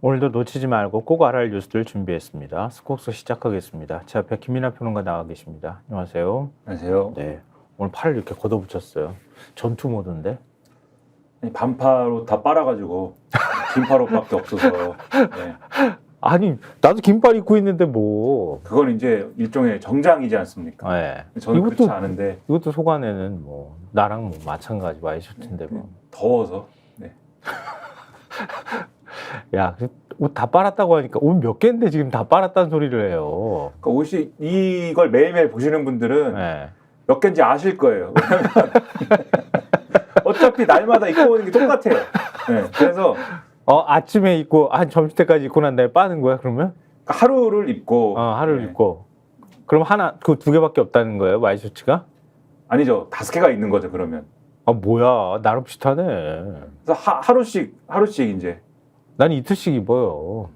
오늘도 놓치지 말고 꼭 알아야 할 뉴스들 준비했습니다. 스콕스 시작하겠습니다. 제 앞에 김민하 평론가 나와 계십니다. 안녕하세요. 안녕하세요. 네, 오늘 팔을 이렇게 걷어붙였어요. 전투 모드인데? 반팔옷 다 빨아가지고 긴팔옷밖에 없어서. 네. 아니, 나도 긴팔 입고 있는데 뭐. 그건 이제 일종의 정장이지 않습니까? 네. 저는 그렇지 않은데. 이것도 속안에는 뭐 나랑 뭐 마찬가지 와이셔츠인데 뭐. 더워서. 네. 야, 옷 다 빨았다고 하니까 옷 몇 개인데 지금 다 빨았다는 소리를 해요. 그러니까 옷이 이걸 매일매일 보시는 분들은 네. 몇 개인지 아실 거예요. 왜냐면 어차피 날마다 입고 오는 게 똑같아요. 네. 그래서 아침에 입고 한 점심 때까지 입고 난 다음에 빠는 거야 그러면? 하루를 입고. 하루를 네. 입고. 그럼 그 두 개밖에 없다는 거예요, 와이셔츠가? 아니죠. 5개가 있는 거죠, 그러면. 아, 뭐야. 나랑 비슷하네. 그래서 하루씩 이제. 난 이틀씩 입어요.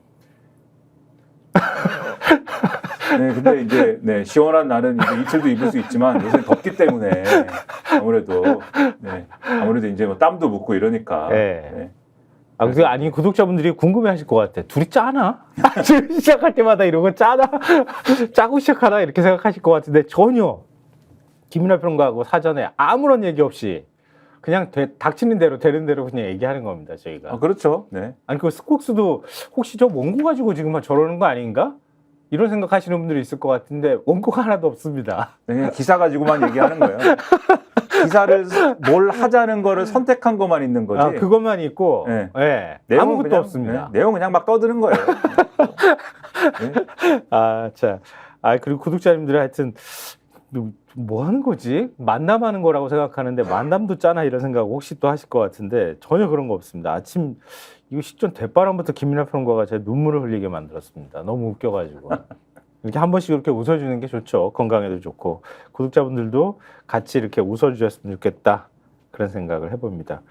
네, 근데 이제 네, 시원한 날은 이제 이틀도 입을 수 있지만 요새 덥기 때문에 아무래도 이제 뭐 땀도 묻고 이러니까. 네. 네. 아니 구독자분들이 궁금해하실 것 같아. 둘이 짜나? 지금 시작할 때마다 이런 거 짜나? 짜고 시작하나 이렇게 생각하실 것 같은데 전혀. 김민하 평론가하고 사전에 아무런 얘기 없이 그냥 닥치는 대로 되는 대로 그냥 얘기하는 겁니다, 저희가. 그렇죠. 네. 아니 그 스콕스도 혹시 저 원고 가지고 지금 저러는 거 아닌가? 이런 생각하시는 분들이 있을 것 같은데 원고가 하나도 없습니다. 네, 그냥 기사 가지고만 얘기하는 거예요. 기사를 뭘 하자는 거를 선택한 것만 있는 거지. 그것만 있고, 네. 네. 아무것도 그냥, 없습니다. 네, 내용 그냥 막 떠드는 거예요. 네. 자, 그리고 구독자님들 하여튼 뭐 하는 거지? 만남하는 거라고 생각하는데 만남도 짜나 이런 생각 혹시 또 하실 것 같은데 전혀 그런 거 없습니다. 아침 이거 식전 대바람부터 김민하 평론가가 제 눈물을 흘리게 만들었습니다. 너무 웃겨가지고. 이렇게 한 번씩 이렇게 웃어주는 게 좋죠. 건강에도 좋고. 구독자분들도 같이 이렇게 웃어주셨으면 좋겠다. 그런 생각을 해봅니다.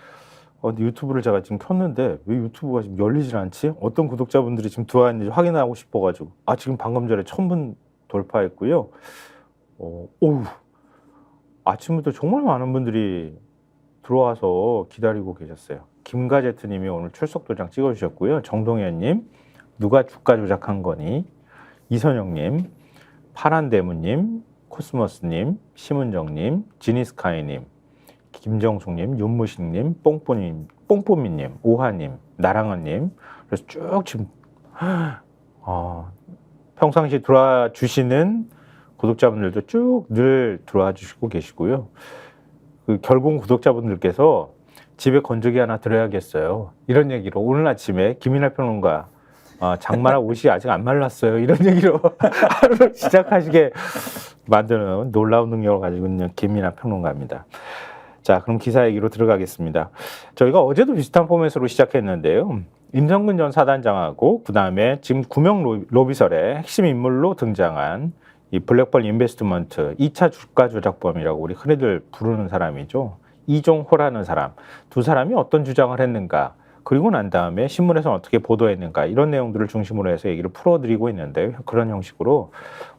근데 유튜브를 제가 지금 켰는데 왜 유튜브가 지금 열리질 않지? 어떤 구독자분들이 지금 들어왔는지 확인하고 싶어가지고. 지금 방금 전에 1000분 돌파했고요. 아침부터 정말 많은 분들이 들어와서 기다리고 계셨어요. 김가제트님이 오늘 출석 도장 찍어주셨고요. 정동현님, 누가 주가 조작한 거니? 이선영님, 파란대무님, 코스모스님, 심은정님, 지니스카이님, 김정숙님, 윤무식님, 뽕뽀미님, 오하님, 나랑언님. 그래서 쭉 지금 평상시 들어와 주시는 구독자분들도 쭉 늘 들어와 주시고 계시고요. 그 결국 구독자분들께서 집에 건조기 하나 들어야겠어요. 이런 얘기로 오늘 아침에 김민하 평론가 장마라 옷이 아직 안 말랐어요. 이런 얘기로 하루를 시작하시게 만드는 놀라운 능력을 가지고 있는 김민하 평론가입니다. 자, 그럼 기사 얘기로 들어가겠습니다. 저희가 어제도 비슷한 포맷으로 시작했는데요. 임성근 전 사단장하고 그 다음에 지금 구명 로비설의 핵심 인물로 등장한 이 블랙펄 인베스트먼트 2차 주가 조작범이라고 우리 흔히들 부르는 사람이죠. 이종호라는 사람. 두 사람이 어떤 주장을 했는가, 그리고 난 다음에 신문에서 어떻게 보도했는가, 이런 내용들을 중심으로 해서 얘기를 풀어드리고 있는데요. 그런 형식으로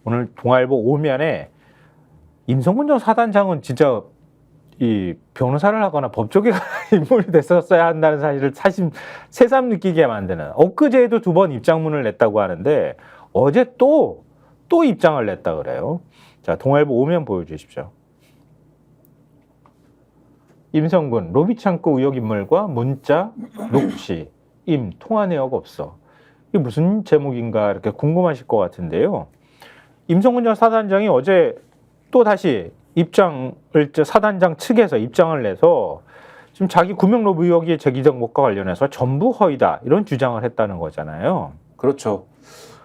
오늘 동아일보 5면에 임성근 전 사단장은 진짜 이 변호사를 하거나 법조계 인물이 됐었어야 한다는 사실을 새삼 느끼게 만드는, 엊그제에도 2번 입장문을 냈다고 하는데 어제 또 입장을 냈다 그래요. 자, 동아일보 5면 보여주십시오. 임성근, 로비 창구 의혹 인물과 문자, 녹취, 통화 내역 없어. 이게 무슨 제목인가 이렇게 궁금하실 것 같은데요. 임성근 전 사단장이 어제 또 다시 사단장 측에서 입장을 내서 지금 자기 구명 로비 의혹이 제기된 것과 관련해서 전부 허위다, 이런 주장을 했다는 거잖아요. 그렇죠.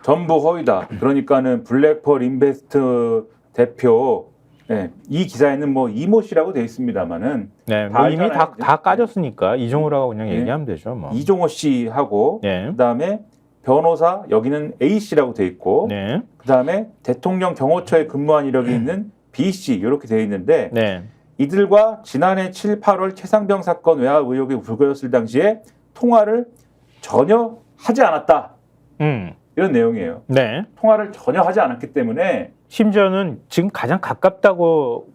전부 허위다. 그러니까는 블랙펄 인베스트 대표, 네, 이 기사에는 뭐 이모 씨라고 돼 있습니다만은, 네, 뭐 이미 다 까졌으니까 이종호라고 그냥 네, 얘기하면 되죠. 뭐. 이종호 씨하고, 네. 그다음에 변호사, 여기는 A 씨라고 돼 있고, 네. 그다음에 대통령 경호처에 근무한 이력이 있는 B 씨, 이렇게 돼 있는데, 네. 이들과 지난해 7, 8월 최상병 사건 외압 의혹이 불거졌을 당시에 통화를 전혀 하지 않았다. 이런 내용이에요. 네. 통화를 전혀 하지 않았기 때문에 심지어는 지금 가장 가깝다고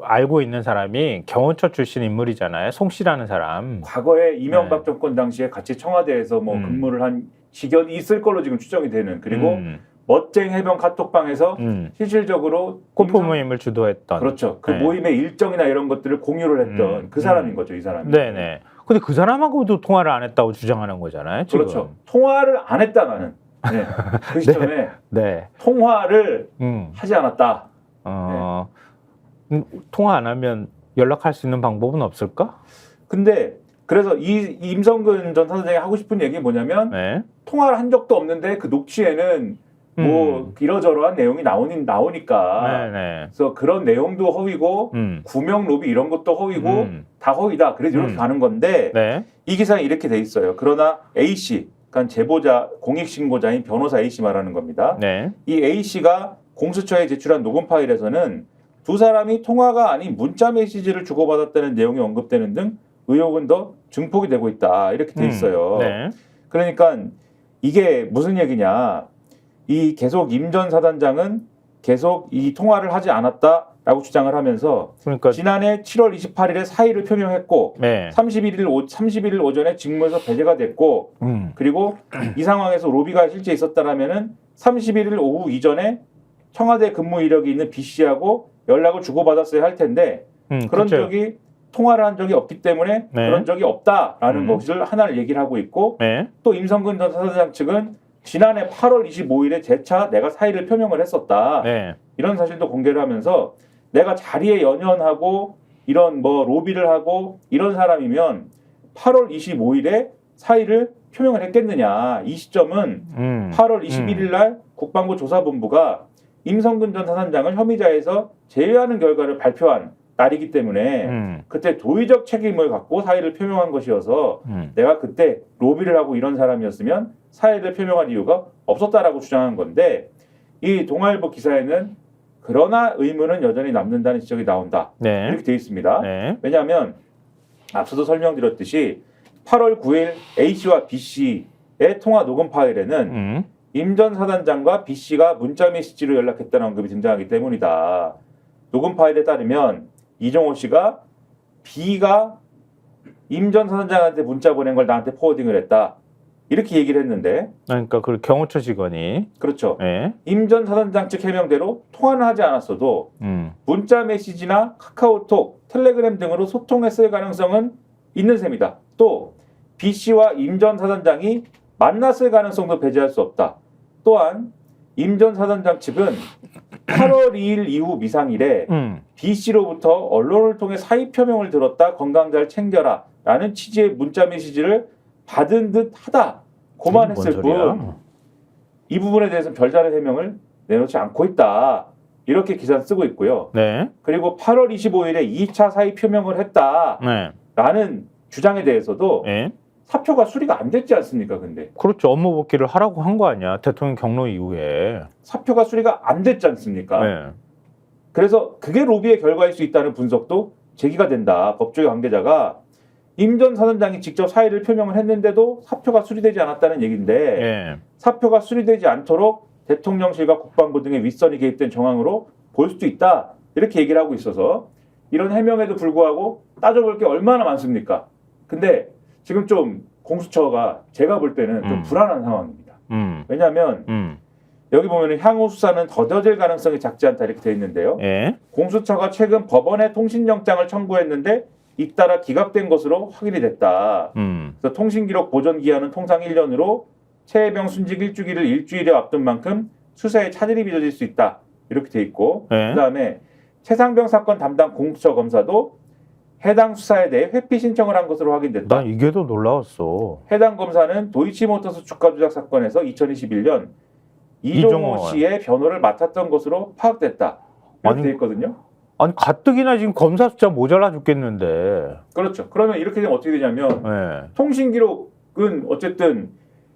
알고 있는 사람이 경호처 출신 인물이잖아요. 송 씨라는 사람. 과거에 이명박 정권 당시에 같이 청와대에서 뭐 근무를 한 직연이 있을 걸로 지금 추정이 되는, 그리고 멋쟁 해병 카톡방에서 실질적으로 골프 모임을 주도했던. 그렇죠. 그 네. 모임의 일정이나 이런 것들을 공유를 했던 그 사람인 거죠, 이 사람이. 네네. 근데 그 사람하고도 통화를 안 했다고 주장하는 거잖아요. 지금. 그렇죠. 통화를 안 했다 나는. 네. 그 시점에 네. 통화를 하지 않았다. 통화 안 하면 연락할 수 있는 방법은 없을까? 근데 그래서 이 임성근 전 사단장이 하고 싶은 얘기 뭐냐면 네. 통화를 한 적도 없는데 그 녹취에는 뭐 이러저러한 내용이 나오니까 네네. 그래서 그런 내용도 허위고 구명 로비 이런 것도 허위고 다 허위다. 그래서 이렇게 가는 건데 네. 이 기사에 이렇게 돼 있어요. 그러나 A씨, 그러니까 제보자, 공익신고자인 변호사 A씨 말하는 겁니다. 네. 이 A씨가 공수처에 제출한 녹음 파일에서는 두 사람이 통화가 아닌 문자 메시지를 주고받았다는 내용이 언급되는 등 의혹은 더 증폭이 되고 있다. 이렇게 돼 있어요. 네. 그러니까 이게 무슨 얘기냐. 이 계속 임 전 사단장은 계속 이 통화를 하지 않았다라고 주장을 하면서 그러니까 지난해 7월 28일에 사의를 표명했고 네. 31일 오전에 직무에서 배제가 됐고 그리고 이 상황에서 로비가 실제 있었다라면은 31일 오후 이전에 청와대 근무 이력이 있는 B 씨하고 연락을 주고받았어야 할 텐데 그런 그렇죠. 적이 통화를 한 적이 없기 때문에 네. 그런 적이 없다라는 것을 하나를 얘기를 하고 있고 네. 또 임성근 전 사단장 측은 지난해 8월 25일에 재차 내가 사의를 표명을 했었다. 네. 이런 사실도 공개를 하면서 내가 자리에 연연하고 이런 뭐 로비를 하고 이런 사람이면 8월 25일에 사의를 표명을 했겠느냐. 이 시점은 8월 21일 날 국방부 조사본부가 임성근 전 사단장을 혐의자에서 제외하는 결과를 발표한 날이기 때문에 그때 도의적 책임을 갖고 사의를 표명한 것이어서 내가 그때 로비를 하고 이런 사람이었으면 사의를 표명할 이유가 없었다라고 주장한 건데 이 동아일보 기사에는 그러나 의문은 여전히 남는다는 지적이 나온다. 네. 이렇게 되어 있습니다. 네. 왜냐하면 앞서도 설명드렸듯이 8월 9일 A씨와 B씨의 통화 녹음 파일에는 임 전 사단장과 B씨가 문자 메시지로 연락했다는 언급이 등장하기 때문이다. 녹음 파일에 따르면 이종호 씨가 B가 임 전 사단장한테 문자 보낸 걸 나한테 포워딩을 했다. 이렇게 얘기를 했는데 그러니까 그 경호처 직원이 그렇죠. 네. 임 전 사단장 측 해명대로 통화는 하지 않았어도 문자 메시지나 카카오톡, 텔레그램 등으로 소통했을 가능성은 있는 셈이다. 또 B 씨와 임 전 사단장이 만났을 가능성도 배제할 수 없다. 또한 임 전 사단장 측은 8월 2일 이후 미상일에 B 씨로부터 언론을 통해 사의 표명을 들었다. 건강 잘 챙겨라. 라는 취지의 문자 메시지를 받은 듯 하다. 고만 했을 뿐 이 부분에 대해서는 별다른 해명을 내놓지 않고 있다. 이렇게 기사를 쓰고 있고요. 네. 그리고 8월 25일에 2차 사의 표명을 했다. 네. 라는 주장에 대해서도 네. 사표가 수리가 안 됐지 않습니까? 근데 그렇죠. 업무 복귀를 하라고 한 거 아니야. 대통령 경로 이후에. 사표가 수리가 안 됐지 않습니까? 네. 그래서 그게 로비의 결과일 수 있다는 분석도 제기가 된다. 법조계 관계자가 임 전 사단장이 직접 사의를 표명을 했는데도 사표가 수리되지 않았다는 얘기인데 네. 사표가 수리되지 않도록 대통령실과 국방부 등의 윗선이 개입된 정황으로 볼 수도 있다. 이렇게 얘기를 하고 있어서 이런 해명에도 불구하고 따져볼 게 얼마나 많습니까? 근데 지금 좀 공수처가 제가 볼 때는 좀 불안한 상황입니다. 왜냐하면 여기 보면 향후 수사는 더뎌질 가능성이 작지 않다 이렇게 돼 있는데요. 네. 공수처가 최근 법원에 통신영장을 청구했는데 잇따라 기각된 것으로 확인이 됐다. 그래서 통신기록 보존 기한은 통상 1년으로 최혜병 순직 일주기를 일주일에 앞둔 만큼 수사에 차질이 빚어질 수 있다. 이렇게 돼 있고 네. 그다음에 최상병 사건 담당 공수처 검사도 해당 수사에 대해 회피 신청을 한 것으로 확인됐다. 난 이게 더 놀라웠어. 해당 검사는 도이치모터스 주가 조작 사건에서 2021년 이종호 씨의 변호를 맡았던 것으로 파악됐다. 이렇게 돼 있거든요. 아니 가뜩이나 지금 검사 숫자 모자라 죽겠는데. 그렇죠. 그러면 이렇게 되면 어떻게 되냐면 네. 통신 기록은 어쨌든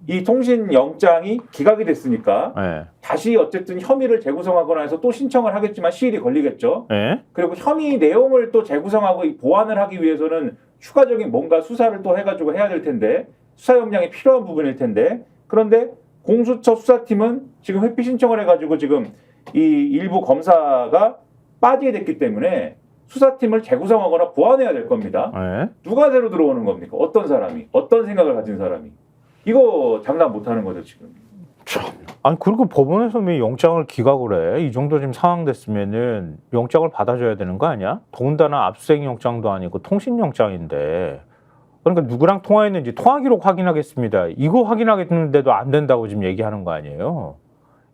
이 통신 영장이 기각이 됐으니까 네. 다시 어쨌든 혐의를 재구성하거나 해서 또 신청을 하겠지만 시일이 걸리겠죠. 네. 그리고 혐의 내용을 또 재구성하고 보완을 하기 위해서는 추가적인 뭔가 수사를 또 해가지고 해야 될 텐데 수사 역량이 필요한 부분일 텐데 그런데 공수처 수사팀은 지금 회피 신청을 해가지고 지금 이 일부 검사가 빠지게 됐기 때문에 수사팀을 재구성하거나 보완해야 될 겁니다. 네. 누가 새로 들어오는 겁니까? 어떤 사람이? 어떤 생각을 가진 사람이? 이거 장담 못하는 거죠 지금. 참. 아니 그리고 법원에서 왜 영장을 기각을 해? 이 정도 지금 상황 됐으면은 영장을 받아줘야 되는 거 아니야? 더군다나 압수수색 영장도 아니고 통신 영장인데. 그러니까 누구랑 통화했는지 통화 기록 확인하겠습니다. 이거 확인하겠는데도 안 된다고 지금 얘기하는 거 아니에요?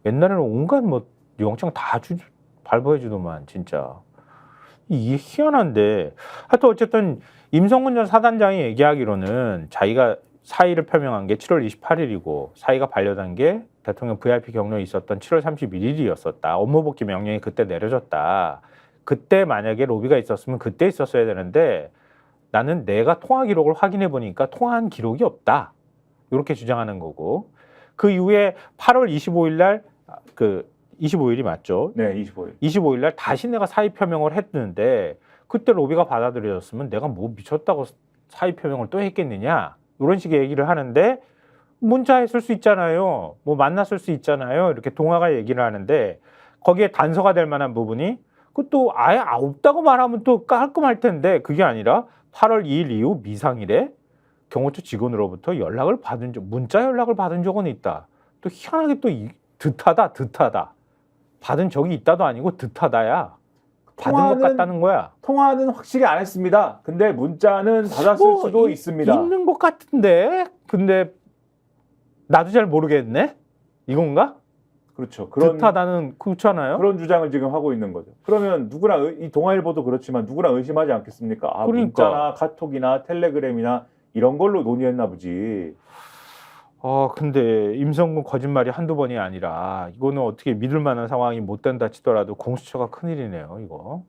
옛날에는 온갖 뭐 영장 다 발부해 주더만 진짜. 이게 희한한데. 하여튼 어쨌든 임성근 전 사단장이 얘기하기로는 자기가 사의를 표명한 게 7월 28일이고 사의가 반려된 게 대통령 VIP 경로에 있었던 7월 31일이었었다. 업무복귀 명령이 그때 내려졌다. 그때 만약에 로비가 있었으면 그때 있었어야 되는데 나는 내가 통화 기록을 확인해 보니까 통화한 기록이 없다. 이렇게 주장하는 거고 그 이후에 8월 25일 날 25일이 맞죠? 네, 25일. 25일 날 다시 내가 사의 표명을 했는데 그때 로비가 받아들여졌으면 내가 뭐 미쳤다고 사의 표명을 또 했겠느냐? 이런 식의 얘기를 하는데 문자했을 수 있잖아요. 뭐 만났을 수 있잖아요. 이렇게 동아가 얘기를 하는데 거기에 단서가 될 만한 부분이 그것도 아예 없다고 말하면 또 깔끔할 텐데 그게 아니라 8월 2일 이후 미상일에 경호처 직원으로부터 문자 연락을 받은 적은 있다. 또 희한하게 또 듣하다. 받은 적이 있다도 아니고 듣하다야. 받은 것 같다는 거야. 통화는 확실히 안 했습니다. 근데 문자는 받았을 수도 있습니다. 있는 것 같은데. 근데 나도 잘 모르겠네. 이건가? 그렇죠. 듣하다는 그렇잖아요. 그런 주장을 지금 하고 있는 거죠. 그러면 누구나 이 동아일보도 그렇지만 누구나 의심하지 않겠습니까? 아, 그러니까. 문자나 카톡이나 텔레그램이나 이런 걸로 논의했나 보지. 근데 임성근 거짓말이 한두 번이 아니라 이거는 어떻게 믿을 만한 상황이 못 된다 치더라도 공수처가 큰일이네요. 이거.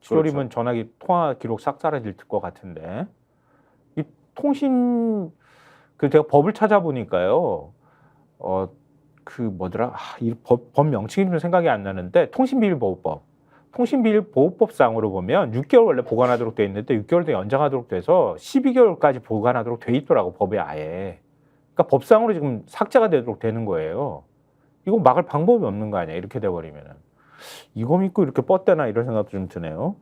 7월이면 그렇죠. 전화기 통화 기록 싹 사라질 것 같은데. 이 통신 제가 법을 찾아보니까요. 이 법 명칭이 좀 생각이 안 나는데 통신비밀보호법. 통신비밀보호법상으로 보면 6개월 원래 보관하도록 돼 있는데 6개월 더 연장하도록 돼서 12개월까지 보관하도록 돼 있더라고 법에 아예. 그러니까 법상으로 지금 삭제가 되도록 되는 거예요. 이거 막을 방법이 없는 거 아니야? 이렇게 돼버리면은. 이거 믿고 이렇게 뻗대나 이런 생각도 좀 드네요.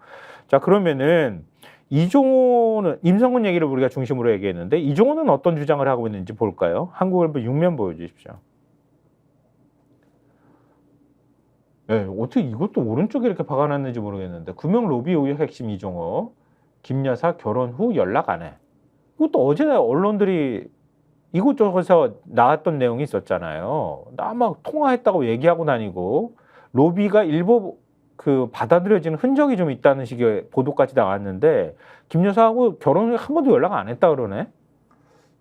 자, 그러면은 이종호는 임성근 얘기를 우리가 중심으로 얘기했는데 이종호는 어떤 주장을 하고 있는지 볼까요? 한국일보 6면 보여주십시오. 네, 어떻게 이것도 오른쪽에 이렇게 박아놨는지 모르겠는데 금융 로비 의혹 핵심 이종호 김 여사 결혼 후 연락 안 해. 이것도 어제 언론들이 이곳저곳에서 나왔던 내용이 있었잖아요. 나 막 통화했다고 얘기하고 다니고 로비가 일부 받아들여지는 흔적이 좀 있다는 식의 보도까지 나왔는데 김 여사하고 결혼을 한 번도 연락 안 했다 그러네.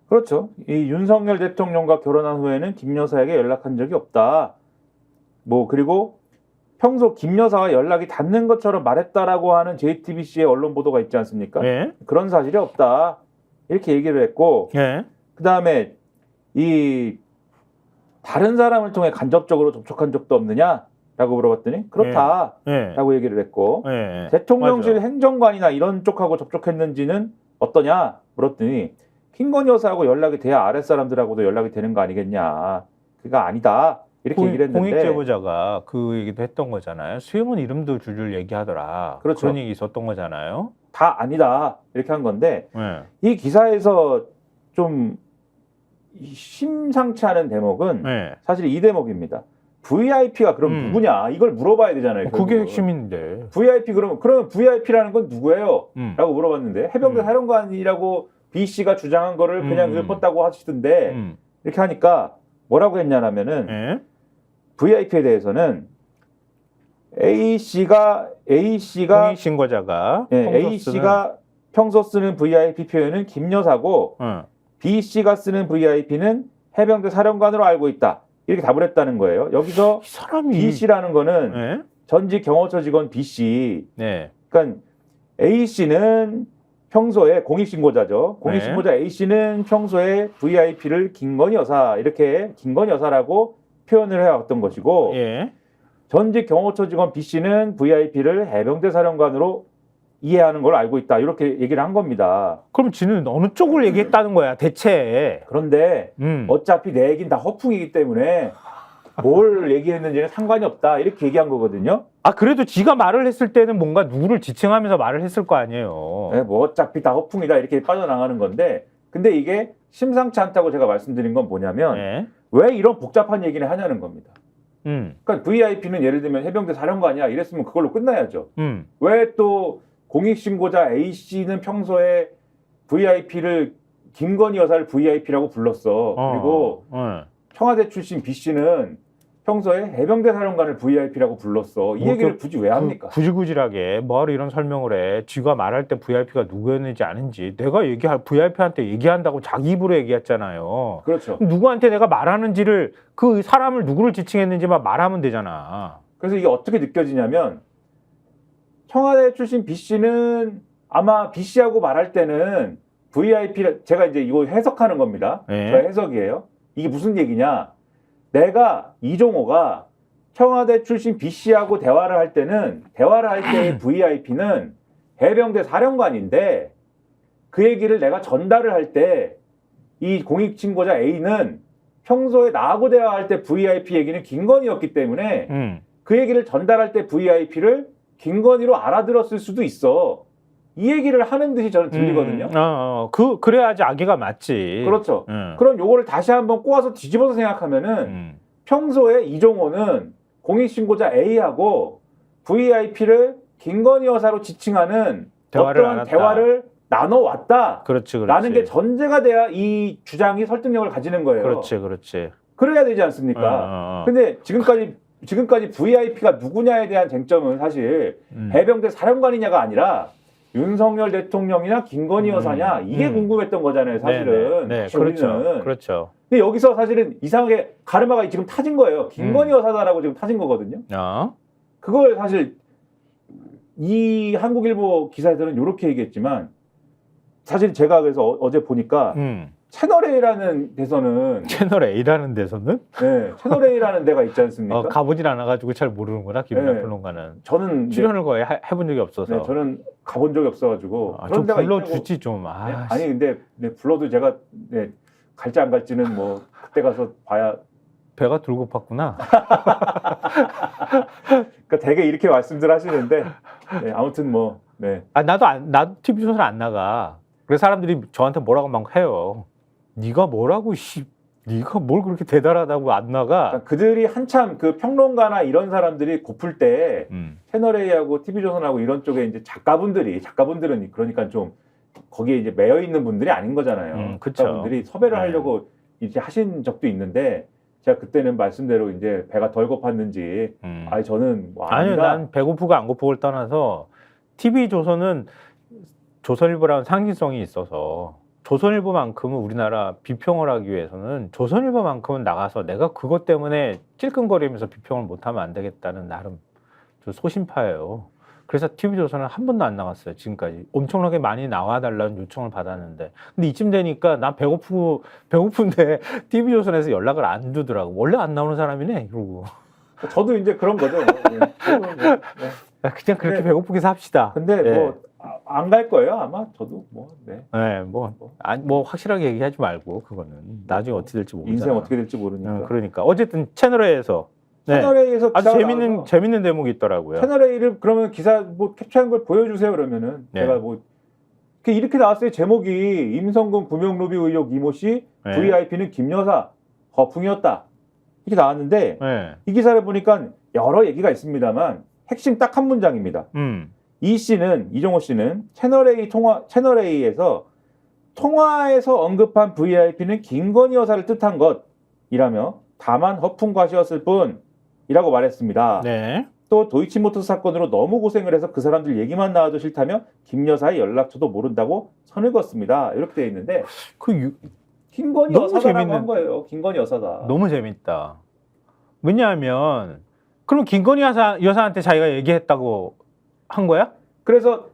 그렇죠. 이 윤석열 대통령과 결혼한 후에는 김 여사에게 연락한 적이 없다. 그리고 평소 김 여사와 연락이 닿는 것처럼 말했다라고 하는 JTBC의 언론 보도가 있지 않습니까? 네. 그런 사실이 없다. 이렇게 얘기를 했고 네. 그다음에 이 다른 사람을 통해 간접적으로 접촉한 적도 없느냐라고 물어봤더니 그렇다라고 얘기를 했고 대통령실 맞아. 행정관이나 이런 쪽하고 접촉했는지는 어떠냐 물었더니 김건희 여사하고 연락이 돼야 아랫사람들하고도 연락이 되는 거 아니겠냐. 그가 아니다. 이렇게 얘기를 했는데 공익 제보자가 그 얘기도 했던 거잖아요. 수용은 이름도 줄줄 얘기하더라. 그렇죠. 그런 얘기 있었던 거잖아요. 다 아니다. 이렇게 한 건데 네. 이 기사에서 좀 심상치 않은 대목은 사실 이 대목입니다. VIP가 그럼 누구냐? 이걸 물어봐야 되잖아요. 그게 결국은. 핵심인데. VIP 그러면 VIP라는 건 누구예요? 라고 물어봤는데 해병대 사령관이라고 B 씨가 주장한 거를 그냥 읊었다고 하시던데 이렇게 하니까 뭐라고 했냐면은 VIP에 대해서는 A 씨가 공익신고자가 A 씨가 평소 쓰는 VIP 표현은 김 여사고 B 씨가 쓰는 VIP는 해병대 사령관으로 알고 있다. 이렇게 답을 했다는 거예요. 여기서 B 씨라는 거는 전직 경호처 직원 B 씨. 그러니까 A 씨는 평소에 공익신고자죠. 공익신고자 A 씨는 평소에 VIP를 김건희 여사 이렇게 김건희 여사라고 표현을 해왔던 것이고 전직 경호처 직원 B 씨는 VIP를 해병대 사령관으로 이해하는 걸 알고 있다. 이렇게 얘기를 한 겁니다. 그럼 지는 어느 쪽을 얘기했다는 거야 대체. 그런데 어차피 내 얘기는 다 허풍이기 때문에 뭘 얘기했는지는 상관이 없다 이렇게 얘기한 거거든요. 아 그래도 지가 말을 했을 때는 뭔가 누구를 지칭하면서 말을 했을 거 아니에요. 네, 뭐 어차피 다 허풍이다 이렇게 빠져나가는 건데 근데 이게 심상치 않다고 제가 말씀드린 건 뭐냐면 네. 왜 이런 복잡한 얘기를 하냐는 겁니다. 그러니까 VIP는 예를 들면 해병대 사령관이야 이랬으면 그걸로 끝나야죠. 왜 또 공익신고자 A씨는 평소에 VIP를 김건희 여사를 VIP라고 불렀어. 그리고 청와대 출신 B씨는 평소에 해병대 사령관을 VIP라고 불렀어. 이 뭐 얘기를 굳이 왜 합니까? 구질구질하게 뭐하러 이런 설명을 해. 쥐가 말할 때 VIP가 누구였는지 아는지. 내가 VIP한테 얘기한다고 자기 입으로 얘기했잖아요. 그렇죠. 누구한테 내가 말하는지를 그 사람을 누구를 지칭했는지만 말하면 되잖아. 그래서 이게 어떻게 느껴지냐면 청와대 출신 B씨는 아마 B씨하고 말할 때는 VIP 제가 이제 이거 해석하는 겁니다. 네. 저의 해석이에요. 이게 무슨 얘기냐? 내가 이종호가 청와대 출신 B씨하고 대화를 할 때는 대화를 할 때의 VIP는 해병대 사령관인데 그 얘기를 내가 전달을 할 때 이 공익신고자 A는 평소에 나하고 대화할 때 VIP 얘기는 김건희였기 때문에 그 얘기를 전달할 때 VIP를 김건희로 알아들었을 수도 있어. 이 얘기를 하는 듯이 저는 들리거든요. 그래야지 아기가 맞지. 그렇죠. 그럼 요거를 다시 한번 꼬아서 뒤집어서 생각하면은 평소에 이종호는 공익신고자 A하고 VIP를 김건희 여사로 지칭하는 어떤 대화를 나눠왔다. 그렇지. 라는 게 전제가 돼야 이 주장이 설득력을 가지는 거예요. 그렇지. 그래야 되지 않습니까? 근데 지금까지 VIP가 누구냐에 대한 쟁점은 사실 해병대 사령관이냐가 아니라 윤석열 대통령이나 김건희 여사냐 이게 궁금했던 거잖아요, 사실은. 네, 그렇죠. 근데 여기서 사실은 이상하게 가르마가 지금 타진 거예요. 김건희 여사다라고 지금 타진 거거든요. 그걸 사실 이 한국일보 기사에서는 이렇게 얘기했지만 사실 제가 그래서 어제 보니까 채널 A라는 데서는 네, 채널 A라는 데가 있지 않습니까? 가보질 않아가지고 잘 모르는구나 김민하 평론가는. 저는 출연을 거의 해본 적이 없어서. 네, 저는 가본 적이 없어가지고 좀 불러주지 좀. 아니 근데 불러도 제가 갈지 안 갈지는 뭐 그때 가서 봐야. 배가 들고 팠구나. 그러니까 되게 이렇게 말씀들 하시는데 아무튼 뭐 네. 나도 TV 조선 안 나가. 그래서 사람들이 저한테 뭐라고 막 해요. 네가 뭐라고 네가 뭘 그렇게 대단하다고 안 나가? 그러니까 그들이 한참 그 평론가나 이런 사람들이 고플 때 채널 A하고 TV조선하고 이런 쪽에 이제 작가분들은 그러니까 좀 거기에 이제 매여 있는 분들이 아닌 거잖아요. 작가분들이 섭외를 하려고 이제 하신 적도 있는데 제가 그때는 말씀대로 이제 배가 덜 고팠는지 아니 저는 뭐 아니요, 난 배고프고 안 고프고를 떠나서 TV조선은 조선일보라는 상징성이 있어서 조선일보만큼은 우리나라 비평을 하기 위해서는 조선일보만큼은 나가서 내가 그것 때문에 찔끔거리면서 비평을 못하면 안 되겠다는 나름 좀 소신파예요. 그래서 TV조선은 한 번도 안 나갔어요. 지금까지. 엄청나게 많이 나와달라는 요청을 받았는데 근데 이쯤 되니까 난 배고픈데 TV조선에서 연락을 안 주더라고. 원래 안 나오는 사람이네 이러고. 저도 이제 그런 거죠. 그냥 그렇게 배고프게 삽시다. 근데 뭐 안 갈 거예요 아마. 저도 뭐 뭐 확실하게 얘기하지 말고 그거는 나중에 어떻게 될지 모르잖아. 인생 어떻게 될지 모르니까. 그러니까 어쨌든 채널A에서 아주 재밌는 대목이 있더라고요. 채널 A를 그러면 기사 뭐 캡처한 걸 보여주세요 그러면은 제가 뭐 이렇게 나왔어요. 제목이 임성근 구명로비 의혹 이모 씨 VIP는 김 여사 허풍이었다 이렇게 나왔는데 이 기사를 보니까 여러 얘기가 있습니다만 핵심 딱 한 문장입니다. 이종호 씨는 채널 A에서 통화에서 언급한 VIP는 김건희 여사를 뜻한 것이라며 다만 허풍과시였을 뿐이라고 말했습니다. 또 도이치모터스 사건으로 너무 고생을 해서 그 사람들 얘기만 나와도 싫다며 김 여사의 연락처도 모른다고 선을 그었습니다. 이렇게 되어 있는데 김건희 여사다라고 한 거예요. 김건희 여사다. 너무 재밌다. 왜냐하면 그럼 김건희 여사한테 자기가 얘기했다고 한 거야? 그래서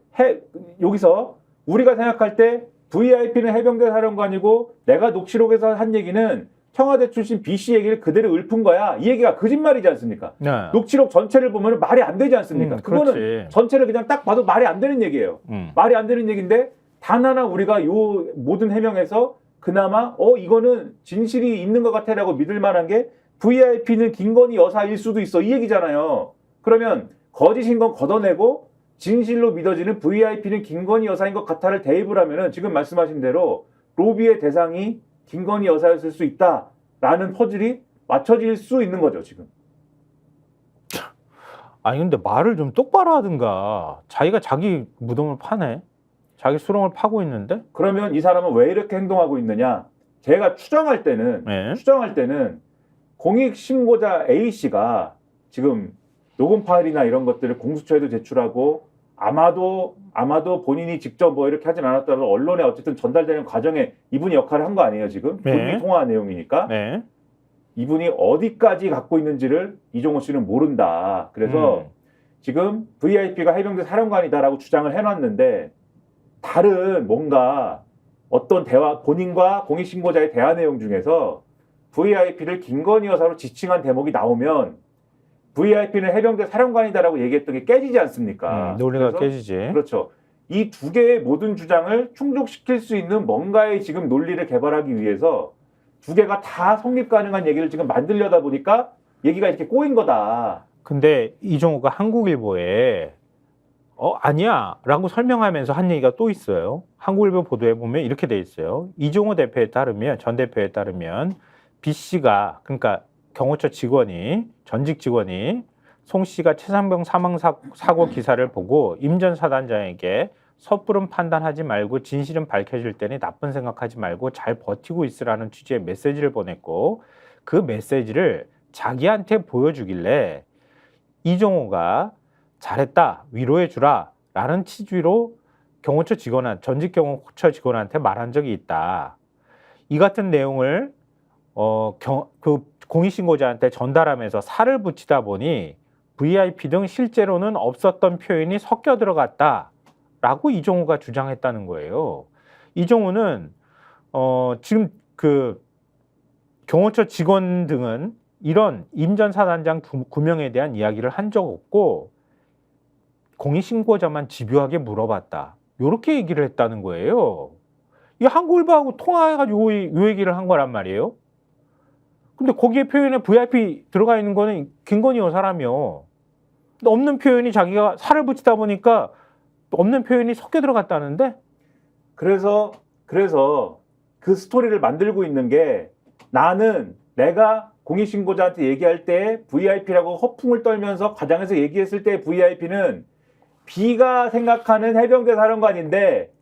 여기서 우리가 생각할 때 VIP는 해병대 사령관이고 내가 녹취록에서 한 얘기는 청와대 출신 B씨 얘기를 그대로 읊은 거야. 이 얘기가 거짓말이지 않습니까? 녹취록 전체를 보면 말이 안 되지 않습니까? 그거는 전체를 그냥 딱 봐도 말이 안 되는 얘기예요. 말이 안 되는 얘기인데 단 하나 우리가 요 모든 해명에서 그나마 이거는 진실이 있는 것 같아라고 믿을 만한 게 VIP는 김건희 여사일 수도 있어. 이 얘기잖아요. 그러면 거짓인 건 걷어내고 진실로 믿어지는 VIP는 김건희 여사인 것 같아를 대입을 하면은 지금 말씀하신 대로 로비의 대상이 김건희 여사였을 수 있다라는 퍼즐이 맞춰질 수 있는 거죠, 지금. 아니 근데 말을 좀 똑바로 하든가. 자기가 자기 무덤을 파네. 자기 수렁을 파고 있는데. 그러면 이 사람은 왜 이렇게 행동하고 있느냐? 제가 추정할 때는 공익 신고자 A 씨가 지금 녹음 파일이나 이런 것들을 공수처에도 제출하고 아마도 본인이 직접 뭐 이렇게 하진 않았더라도 언론에 어쨌든 전달되는 과정에 이분이 역할을 한 거 아니에요, 지금? 본인이 통화한 내용이니까. 이분이 어디까지 갖고 있는지를 이종호 씨는 모른다. 그래서 지금 VIP가 해병대 사령관이다라고 주장을 해놨는데 다른 뭔가 어떤 대화, 본인과 공익신고자의 대화 내용 중에서 VIP를 김건희 여사로 지칭한 대목이 나오면 VIP는 해병대 사령관이다라고 얘기했던 게 깨지지 않습니까? 논리가 깨지지. 그렇죠. 이 두 개의 모든 주장을 충족시킬 수 있는 뭔가의 지금 논리를 개발하기 위해서 두 개가 다 성립 가능한 얘기를 지금 만들려다 보니까 얘기가 이렇게 꼬인 거다. 근데 이종호가 한국일보에 아니야 라고 설명하면서 한 얘기가 또 있어요. 한국일보 보도에 보면 이렇게 돼 있어요. 이종호 대표에 따르면, 전 대표에 따르면 B씨가, 그러니까 경호처 직원이, 전직 직원이 송 씨가 최상병 사망 사고 기사를 보고 임 전 사단장에게 섣부른 판단하지 말고 진실은 밝혀질 때니 나쁜 생각하지 말고 잘 버티고 있으라는 취지의 메시지를 보냈고, 그 메시지를 자기한테 보여주길래 이종호가 잘했다, 위로해주라 라는 취지로 경호처 직원한, 전직 경호처 직원한테 말한 적이 있다. 이 같은 내용을 그 공익신고자한테 전달하면서 살을 붙이다 보니 VIP 등 실제로는 없었던 표현이 섞여 들어갔다 라고 이종호가 주장했다는 거예요. 이종호는 지금 그 경호처 직원 등은 이런 임 전 사단장 9명에 대한 이야기를 한 적 없고 공익신고자만 집요하게 물어봤다. 이렇게 얘기를 했다는 거예요. 이 한국일보하고 통화해가지고 이 얘기를 한 거란 말이에요. 근데 거기에 표현에 VIP 들어가 있는 거는 김건희 여사라며. 근데 없는 표현이 자기가 살을 붙이다 보니까 없는 표현이 섞여 들어갔다는데? 그래서 그 스토리를 만들고 있는 게 나는 내가 공익신고자한테 얘기할 때 VIP라고 허풍을 떨면서 과장해서 얘기했을 때 VIP는 B가 생각하는 해병대 사령관인데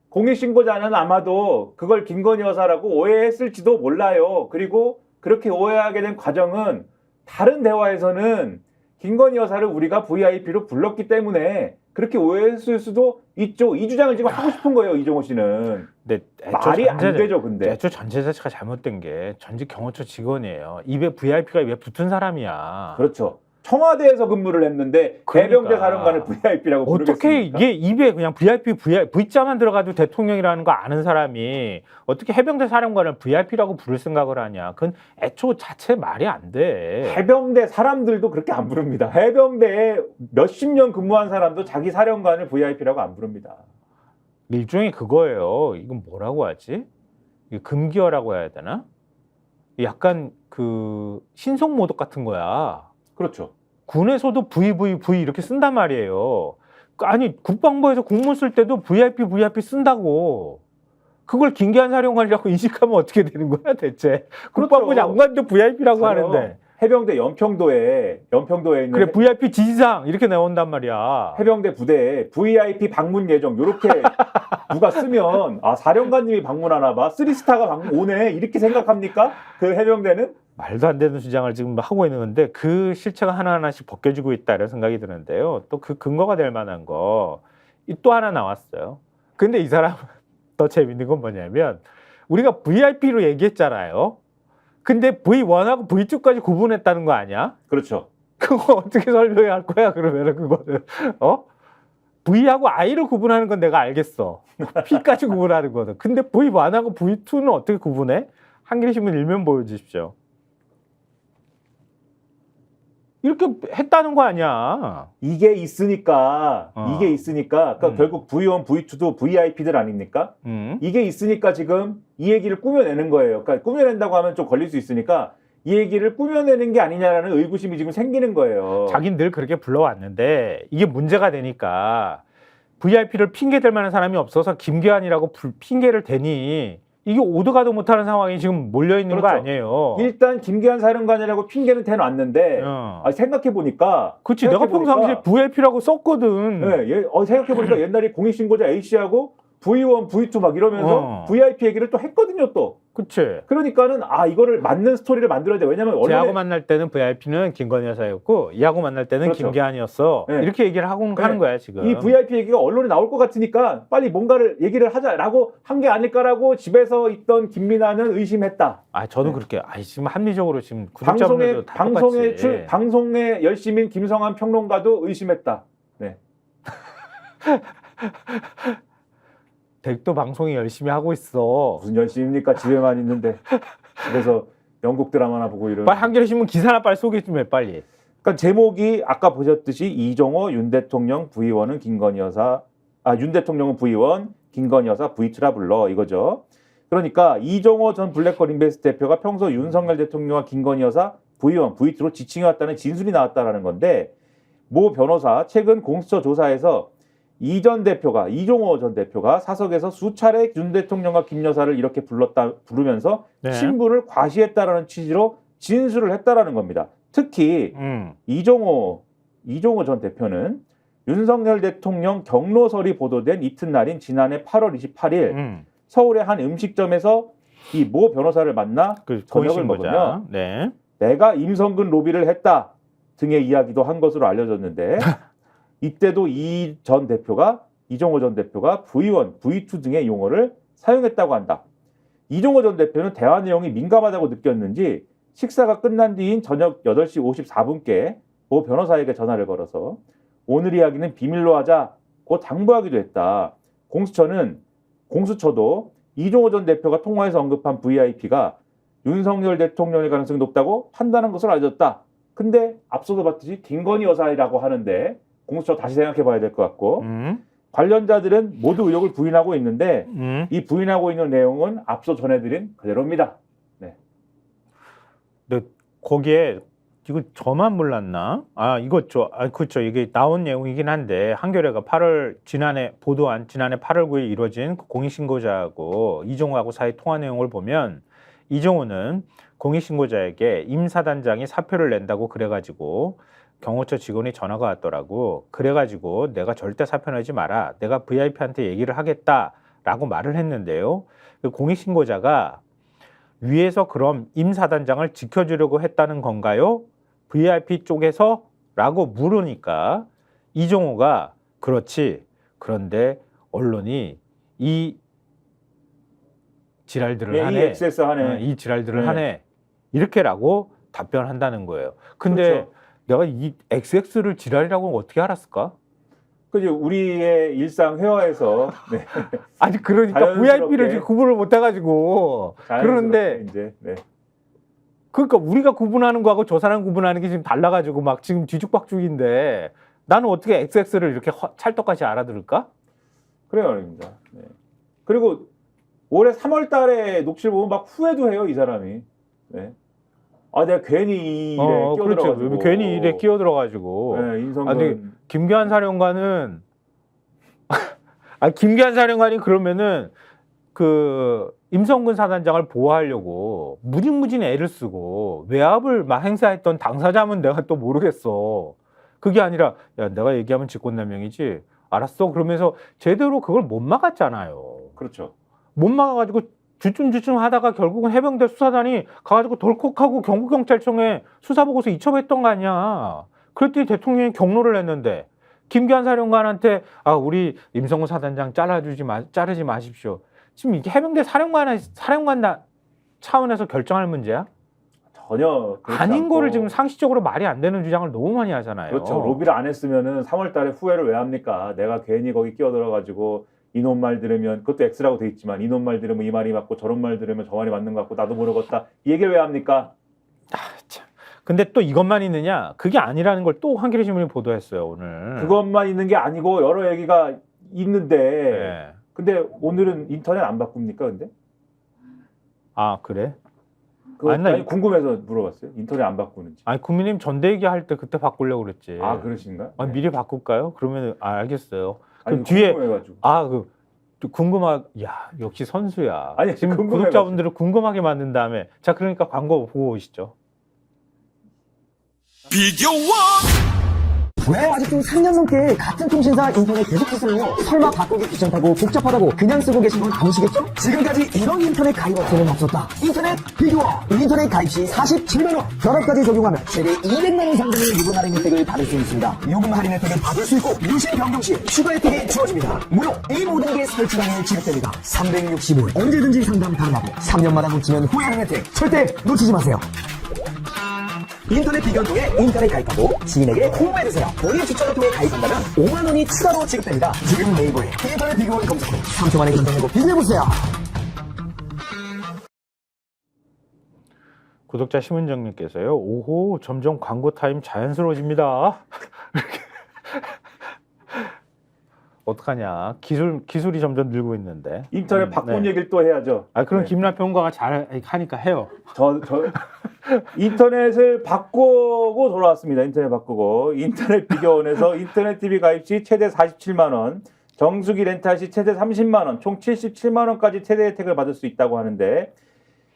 공익신고자는 아마도 그걸 김건희 여사라고 오해했을지도 몰라요. 그리고 그렇게 오해하게 된 과정은 다른 대화에서는 김건희 여사를 우리가 VIP로 불렀기 때문에 그렇게 오해했을 수도 있죠. 이 주장을 지금 하고 싶은 거예요, 이종호 씨는. 근데 말이 안 되죠, 근데. 애초 전체 자체가 잘못된 게 전직 경호처 직원이에요. 입에 VIP가 입에 붙은 사람이야. 그렇죠. 청와대에서 근무를 했는데 해병대 사령관을 VIP라고 부르겠습니까? 어떻게 이게 입에 그냥 V자만 들어가도 대통령이라는 거 아는 사람이 어떻게 해병대 사령관을 VIP라고 부를 생각을 하냐. 그건 애초 자체 말이 안 돼. 해병대 사람들도 그렇게 안 부릅니다. 해병대에 몇십 년 근무한 사람도 자기 사령관을 VIP라고 안 부릅니다. 일종의 그거예요. 이건 뭐라고 하지? 금기어라고 해야 되나? 약간 그 신속 모독 같은 거야. 그렇죠. 군에서도 VVV 이렇게 쓴단 말이에요. 아니 국방부에서 공문 쓸 때도 VIP 쓴다고. 그걸 김기한 사령관이라고 인식하면 어떻게 되는 거야 대체? 국방부 장관도 VIP라고 하는데. 해병대 연평도에 있는 그래 VIP 지지상 이렇게 나온단 말이야. 해병대 부대에 VIP 방문 예정 이렇게 누가 쓰면 사령관님이 방문하나 봐. 3스타가 오네 이렇게 생각합니까? 그 해병대는? 말도 안 되는 주장을 지금 하고 있는 건데 그 실체가 하나하나씩 벗겨지고 있다 이런 생각이 드는데요. 또 그 근거가 될 만한 거 또 하나 나왔어요. 근데 이 사람 더 재밌는 건 뭐냐면 우리가 VIP로 얘기했잖아요. 근데 V1하고 V2까지 구분했다는 거 아니야? 그렇죠. 그거 어떻게 설명할 거야 그러면은 그거는 V하고 I를 구분하는 건 내가 알겠어. P까지 구분하는 거는. 근데 V1하고 V2는 어떻게 구분해? 한겨레 신문 일면 보여주십시오. 이렇게 했다는 거 아니야. 이게 있으니까 그러니까 결국 V1, V2도 VIP들 아닙니까? 이게 있으니까 지금 이 얘기를 꾸며내는 거예요. 그러니까 꾸며낸다고 하면 좀 걸릴 수 있으니까 이 얘기를 꾸며내는 게 아니냐라는 의구심이 지금 생기는 거예요. 자기는 늘 그렇게 불러왔는데 이게 문제가 되니까 VIP를 핑계댈 만한 사람이 없어서 김기환이라고 핑계를 대니 이게 오도 가도 못하는 상황이 지금 몰려있는 거 그렇죠. 아니에요. 일단 김기환 사령관이라고 핑계는 대놨는데 생각해보니까 그치, 내가 평상시에 VIP라고 썼거든. 네, 생각해보니까 옛날에 공익신고자 A씨하고 V1, V2 막 이러면서 VIP 얘기를 또 했거든요, 또. 그치. 그러니까는, 이거를 맞는 스토리를 만들어야 돼. 왜냐면, 제하고 만날 때는 VIP는 김건희 여사였고, 이하고 만날 때는 그렇죠. 김기환이었어. 네. 이렇게 얘기를 하는 거야, 지금. 이 VIP 얘기가 언론에 나올 것 같으니까 빨리 뭔가를 얘기를 하자라고 한 게 아닐까라고 집에서 있던 김민아는 의심했다. 저도 그렇게, 지금 합리적으로 지금 구독자분들도 다 방송에 열심인 김성한 평론가도 의심했다. 네. 댁도 방송이 열심히 하고 있어. 무슨 열심입니까? 집에만 있는데. 집에서 영국 드라마나 보고 이런. 빨리 한겨레 신문 기사나 빨리 소개 좀 해, 빨리. 그러니까 제목이 아까 보셨듯이 이종호 윤 대통령 V1은 김건희 여사, 윤 대통령은 V1, 김건희 여사 V2라 불러 이거죠. 그러니까 이종호 전 블랙걸 인베스트 대표가 평소 윤석열 대통령과 김건희 여사 V1, V2로 지칭해왔다는 진술이 나왔다라는 건데 모 변호사 최근 공수처 조사에서 이종호 전 대표가 사석에서 수차례 윤 대통령과 김 여사를 이렇게 부르면서 네. 신분을 과시했다라는 취지로 진술을 했다라는 겁니다. 특히 이종호 전 대표는 윤석열 대통령 경로설이 보도된 이튿날인 지난해 8월 28일 서울의 한 음식점에서 이 모 변호사를 만나 저녁을 먹으며 네. 내가 임성근 로비를 했다 등의 이야기도 한 것으로 알려졌는데 이때도 이종호 전 대표가 V1, V2 등의 용어를 사용했다고 한다. 이종호 전 대표는 대화 내용이 민감하다고 느꼈는지 식사가 끝난 뒤인 저녁 8시 54분께 모 변호사에게 전화를 걸어서 오늘 이야기는 비밀로 하자고 당부하기도 했다. 공수처도 이종호 전 대표가 통화에서 언급한 VIP가 윤석열 대통령일 가능성이 높다고 판단한 것으로 알려졌다. 근데 앞서도 봤듯이 김건희 여사라고 하는데 공수처 다시 생각해 봐야 될 것 같고 관련자들은 모두 의혹을 부인하고 있는데 이 부인하고 있는 내용은 앞서 전해드린 그대로입니다. 네. 근데 거기에 이거 저만 몰랐나? 그렇죠. 이게 나온 내용이긴 한데 한겨레가 지난해 8월 9일 이루어진 공익신고자하고 이종호하고 사이 통화 내용을 보면 이종호는 공익신고자에게 임 사단장이 사표를 낸다고 그래가지고 경호처 직원이 전화가 왔더라고. 그래가지고 내가 절대 사표 내지 마라. 내가 VIP한테 얘기를 하겠다라고 말을 했는데요. 그 공익신고자가 위에서 그럼 임 사단장을 지켜주려고 했다는 건가요? VIP 쪽에서? 라고 물으니까 이종호가 그렇지. 그런데 언론이 이 지랄들을 하네. 이 지랄들을 하네. 이렇게라고 답변한다는 거예요. 근데 그렇죠. 내가 이 XX를 지랄이라고 어떻게 알았을까? 그지 우리의 일상 회화에서 네. 그러니까 VIP를 지금 구분을 못 해가지고 그러는데 이제 그러니까 우리가 구분하는 거하고 저 사람 구분하는 게 지금 달라가지고 막 지금 뒤죽박죽인데 나는 어떻게 XX를 이렇게 찰떡같이 알아들을까? 그래요, 아닙니다. 네. 그리고 올해 3월달에 녹취를 보면 막 후회도 해요, 이 사람이. 네. 내가 괜히 일에 끼어들어가지고. 그렇죠. 괜히 일에 끼어들어가지고. 네, 인성근. 김기환 사령관은 김기환 사령관이 그러면은 그 임성근 사단장을 보호하려고 무진무진 애를 쓰고 외압을 막 행사했던 당사자면 내가 또 모르겠어. 그게 아니라 야 내가 얘기하면 직권남용이지. 알았어. 그러면서 제대로 그걸 못 막았잖아요. 그렇죠. 못 막아가지고 주춤주춤 하다가 결국은 해병대 수사단이 가가지고 덜컥하고 경북경찰청에 수사보고서 이첩했던 거 아니야. 그랬더니 대통령이 경로를 했는데 김기환 사령관한테 우리 임성근 사단장 자르지 마십시오. 지금 이게 해병대 사령관 차원에서 결정할 문제야? 전혀 아닌 거를 지금 상식적으로 말이 안 되는 주장을 너무 많이 하잖아요. 그렇죠. 로비를 안 했으면은 3월달에 후회를 왜 합니까? 내가 괜히 거기 끼어들어가지고 이놈 말 들으면 그것도 X라고 돼 있지만 이놈 말 들으면 이 말이 맞고 저런 말 들으면 저 말이 맞는 것 같고 나도 모르겠다. 이 얘기를 왜 합니까? 참. 근데 또 이것만 있느냐? 그게 아니라는 걸 또 한겨레 신문이 보도했어요 오늘. 그것만 있는 게 아니고 여러 얘기가 있는데 근데 오늘은 인터넷 안 바꿉니까 근데? 그래? 아니 궁금해서 물어봤어요. 인터넷 안 바꾸는지. 아니 국민의힘 전대기 할 때 그때 바꾸려고 그랬지. 아 그러신가요? 아니, 미리 바꿀까요? 그러면 알겠어요. 아니, 그럼 뒤에 궁금해가지고. 야 역시 선수야. 아니, 지금 궁금해가지고. 구독자분들을 궁금하게 만든 다음에 자 그러니까 광고 보고 오시죠. 왜 아직도 3년 넘게 같은 통신사 인터넷 계속 쓰세요? 설마 바꾸기 귀찮다고 복잡하다고 그냥 쓰고 계신 건 아니시겠죠? 지금까지 이런 인터넷 가입 업체는 없었다. 인터넷 비교원. 인터넷 가입 시 47만원. 결합까지 적용하면 최대 200만원 상당의 요금 할인 혜택을 받을 수 있습니다. 요금 할인 혜택을 받을 수 있고 유심 변경 시 추가 혜택이 주어집니다. 무료 이 모든 게 설치당일 지급됩니다. 365일 언제든지 상담 가능하고 3년마다 놓치면 후회하는 혜택 절대 놓치지 마세요. 인터넷 비교원 통해 인터넷 가입하고 지인에게 홍보해주세요. 본인 추천을 통해 가입한다면 5만원이 추가로 지급됩니다. 지금 네이버에 인터넷 비교원 검색 후 3초 만에 결정하고 비교해보세요. 구독자 심은정님께서요. 오호 점점 광고 타임 자연스러워집니다. 어떡하냐. 기술이 점점 늘고 있는데. 인터넷 바꾼 네. 얘기를 또 해야죠. 그럼 네. 김라평가가 잘 하니까 해요. 저 인터넷을 바꾸고 돌아왔습니다. 인터넷 바꾸고 인터넷 비교원에서 인터넷 TV 가입 시 최대 47만 원, 정수기 렌탈 시 최대 30만 원, 총 77만 원까지 최대 혜택을 받을 수 있다고 하는데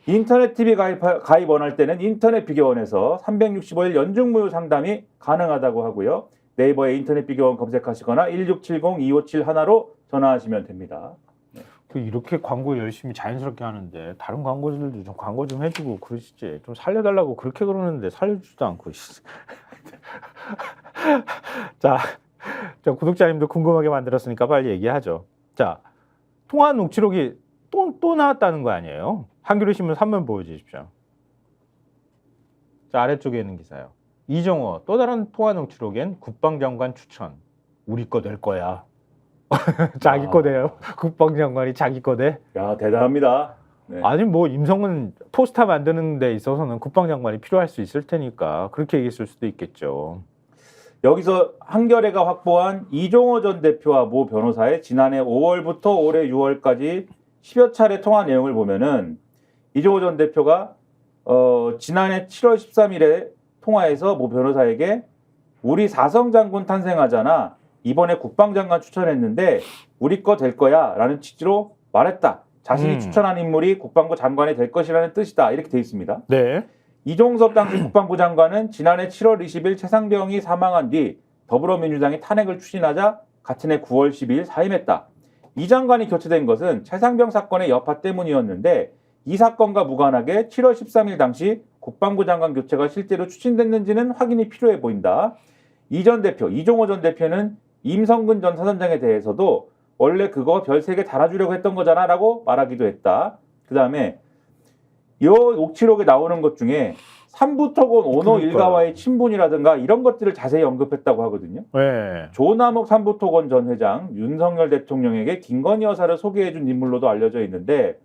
인터넷 TV 가입 원할 때는 인터넷 비교원에서 365일 연중 무료 상담이 가능하다고 하고요. 네이버에 인터넷 비교원 검색하시거나 1670-2571로 전화하시면 됩니다. 이렇게 광고 열심히 자연스럽게 하는데 다른 광고주들도 좀 광고 좀 해주고 그러시지. 좀 살려달라고 그렇게 그러는데 살려주지도 않고. 자, 구독자님도 궁금하게 만들었으니까 빨리 얘기하죠. 자, 통화 녹취록이 또 나왔다는 거 아니에요? 한겨레신문 3면 보여주십시오. 자, 아래쪽에 있는 기사요. 이정호 또 다른 통화 녹취록엔 국방장관 추천. 우리 거 될 거야. 자기 거대요. 국방장관이 자기 거대. 야 대단합니다. 네. 아니 뭐 임성근 포스터 만드는 데 있어서는 국방장관이 필요할 수 있을 테니까 그렇게 얘기했을 수도 있겠죠. 여기서 한겨레가 확보한 이종호 전 대표와 모 변호사의 지난해 5월부터 올해 6월까지 10여 차례 통화 내용을 보면은 이종호 전 대표가 지난해 7월 13일에 통화에서 모 변호사에게 우리 사성 장군 탄생하잖아. 이번에 국방장관 추천했는데 우리 거 될 거야 라는 취지로 말했다. 자신이 추천한 인물이 국방부 장관이 될 것이라는 뜻이다. 이렇게 돼 있습니다. 네. 이종섭 당시 국방부 장관은 지난해 7월 20일 최상병이 사망한 뒤 더불어민주당이 탄핵을 추진하자 같은 해 9월 12일 사임했다. 이 장관이 교체된 것은 최상병 사건의 여파 때문이었는데 이 사건과 무관하게 7월 13일 당시 국방부 장관 교체가 실제로 추진됐는지는 확인이 필요해 보인다. 이종호 전 대표는 임성근 전 사단장에 대해서도 원래 그거 별 3개 달아주려고 했던 거잖아 라고 말하기도 했다. 그 다음에 이 녹취록에 나오는 것 중에 삼부토건 오노 일가와의 친분이라든가 이런 것들을 자세히 언급했다고 하거든요. 네. 조남욱 삼부토건 전 회장, 윤석열 대통령에게 김건희 여사를 소개해준 인물로도 알려져 있는데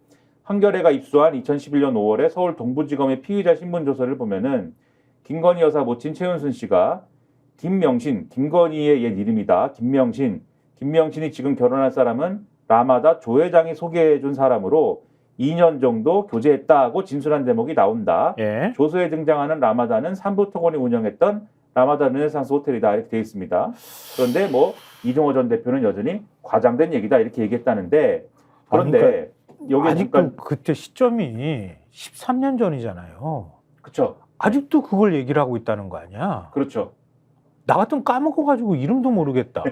한겨레가 입수한 2011년 5월에 서울 동부지검의 피의자 신문조서를 보면은 김건희 여사 모친 최은순 씨가 김명신, 김건희의 옛 이름이다. 김명신이 지금 결혼할 사람은 라마다 조 회장이 소개해준 사람으로 2년 정도 교제했다고 진술한 대목이 나온다. 예. 조서에 등장하는 라마다는 삼부토건이 운영했던 라마다 르네상스 호텔이다. 이렇게 되어 있습니다. 그런데 뭐 이종호 전 대표는 여전히 과장된 얘기다. 이렇게 얘기했다는데 그런데 여기 아직도 잠깐 그때 시점이 13년 전이잖아요. 그렇죠. 아직도 그걸 얘기를 하고 있다는 거 아니야? 그렇죠. 나 같으면 까먹어가지고 이름도 모르겠다.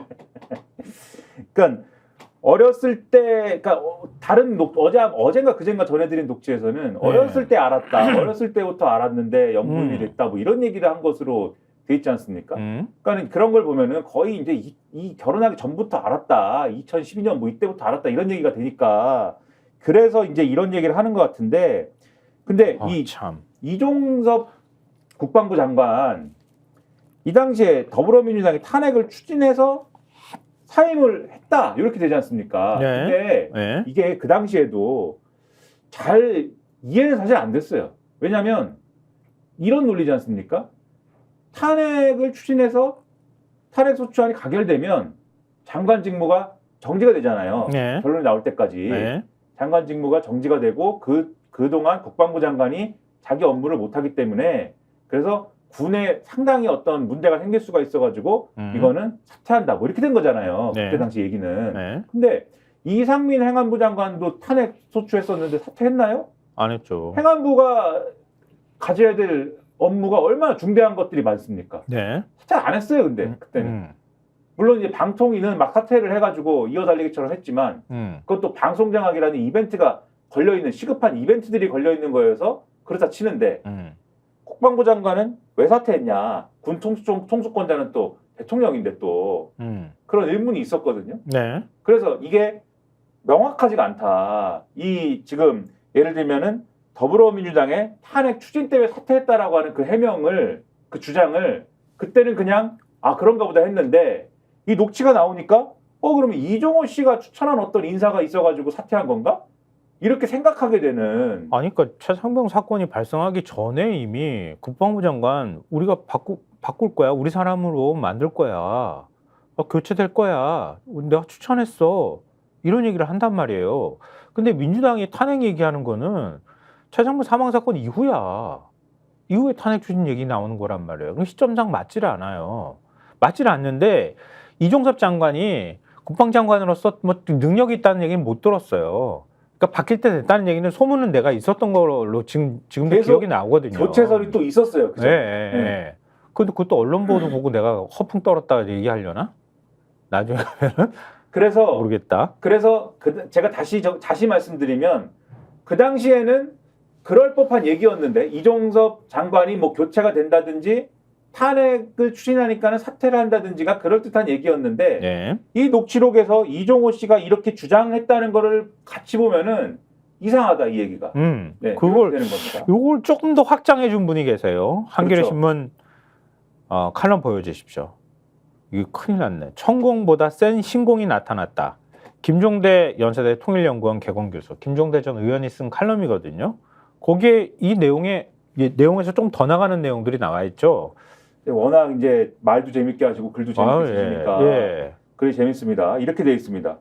그러니까 어렸을 때, 그러니까 다른 어젠가 그젠가 전해드린 녹취에서는 어렸을 때 알았다, 어렸을 때부터 알았는데 영부인이 됐다, 뭐 이런 얘기를 한 것으로 돼 있지 않습니까? 그러니까 그런 걸 보면은 거의 이제 이 결혼하기 전부터 알았다, 2012년 뭐 이때부터 알았다 이런 얘기가 되니까 그래서 이제 이런 얘기를 하는 것 같은데, 근데 이종섭 국방부 장관 이 당시에 더불어민주당이 탄핵을 추진해서 사임을 했다 이렇게 되지 않습니까? 네. 근데 네. 이게 그 당시에도 잘 이해는 사실 안 됐어요. 왜냐하면 이런 논리지 않습니까? 탄핵을 추진해서 탄핵소추안이 가결되면 장관 직무가 정지가 되잖아요. 네. 결론이 나올 때까지 네. 장관 직무가 정지가 되고 그동안 국방부 장관이 자기 업무를 못하기 때문에 그래서 군에 상당히 어떤 문제가 생길 수가 있어가지고 이거는 사퇴한다 뭐 이렇게 된 거잖아요. 네. 그때 당시 얘기는. 네. 근데 이상민 행안부 장관도 탄핵 소추했었는데 사퇴했나요? 안 했죠. 행안부가 가져야 될 업무가 얼마나 중대한 것들이 많습니까? 네. 사퇴 안 했어요. 근데 그때는. 물론 이제 방통위는 막 사퇴를 해가지고 이어달리기처럼 했지만 그것도 방송장악이라는 이벤트가 걸려있는 시급한 이벤트들이 걸려있는 거여서 그렇다 치는데 국방부 장관은 왜 사퇴했냐. 군 통수권자는 또 대통령인데 또 그런 의문이 있었거든요. 네. 그래서 이게 명확하지가 않다. 이 지금 예를 들면은 더불어민주당의 탄핵 추진 때문에 사퇴했다라고 하는 그 해명을 그 주장을 그때는 그냥 아 그런가 보다 했는데 이 녹취가 나오니까 그러면 이종호 씨가 추천한 어떤 인사가 있어가지고 사퇴한 건가? 이렇게 생각하게 되는. 아니, 그러니까 최상병 사건이 발생하기 전에 이미 국방부 장관 우리가 바꿀 거야. 우리 사람으로 만들 거야. 교체될 거야. 내가 추천했어. 이런 얘기를 한단 말이에요. 근데 민주당이 탄핵 얘기하는 거는 최상병 사망 사건 이후야. 이후에 탄핵 추진 얘기 나오는 거란 말이에요. 그럼 시점상 맞지를 않아요. 맞지를 않는데 이종섭 장관이 국방장관으로서 뭐 능력이 있다는 얘기는 못 들었어요. 그러니까 바뀔 때 됐다는 얘기는 소문은 내가 있었던 걸로 지금도 기억이 나오거든요. 교체설이 또 있었어요. 그죠? 네. 네. 근데 그것도 언론 보도 보고 내가 허풍 떨었다 얘기하려나? 나중에 가면은 그래서 모르겠다. 그래서 제가 다시 말씀드리면 그 당시에는 그럴 법한 얘기였는데 이종섭 장관이 뭐 교체가 된다든지 탄핵을 추진하니까는 사퇴를 한다든지가 그럴듯한 얘기였는데 네. 이 녹취록에서 이종호 씨가 이렇게 주장했다는 거를 같이 보면은 이상하다 이 얘기가. 네, 그걸 되는 겁니다. 요걸 조금 더 확장해 준 분이 계세요. 한겨레 그렇죠. 신문 칼럼 보여주십시오. 이거 큰일 났네. 천공보다 센 신공이 나타났다. 김종대 연세대 통일연구원 개공교수, 김종대 전 의원이 쓴 칼럼이거든요. 거기에 이 내용에서 좀 더 나가는 내용들이 나와 있죠. 워낙 이제 말도 재밌게 하시고 글도 재밌게 쓰시니까 예. 글이 재밌습니다. 이렇게 돼 있습니다.